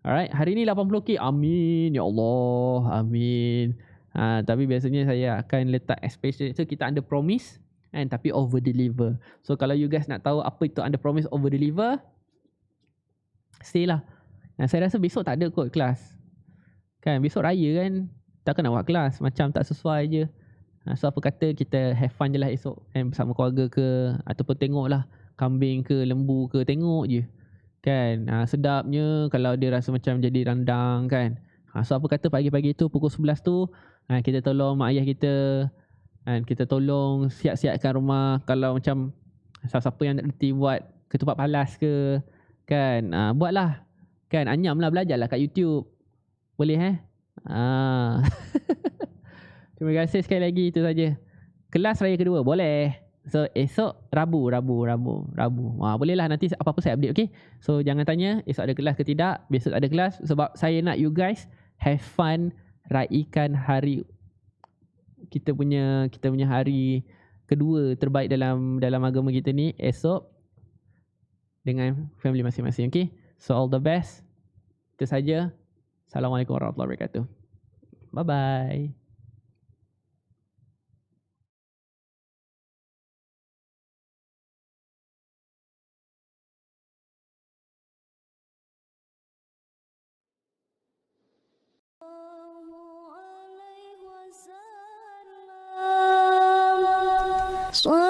Alright, hari ni 80k. Amin, ya Allah, amin. Tapi biasanya saya akan letak expectation. So kita under promise and tapi over deliver. So kalau you guys nak tahu apa itu under promise over deliver, stay lah. Saya rasa besok tak ada kot kelas. Kan besok raya kan, takkan nak buat kelas, macam tak sesuai je. So apa kata kita have fun je lah esok kan, bersama keluarga ke, ataupun tengok lah kambing ke lembu ke, tengok je kan. Sedapnya kalau dia rasa macam jadi randang kan. So apa kata pagi-pagi tu pukul 11 tu kita tolong mak ayah kita kan, kita tolong siap-siapkan rumah. Kalau macam siapa-siapa yang nak reti buat ketupat palas ke kan, buatlah kan, anyam lah, belajarlah kat YouTube. Boleh Terima kasih sekali lagi, itu saja. Kelas raya kedua boleh. So esok Rabu. Boleh lah, nanti apa-apa saya update, okay? So jangan tanya esok ada kelas ke tidak. Besok ada kelas sebab saya nak you guys have fun raikan hari kita punya hari kedua terbaik dalam agama kita ni esok dengan family masing-masing, okay? So all the best. Itu saja. Assalamualaikum warahmatullahi wabarakatuh. Bye-bye. Swami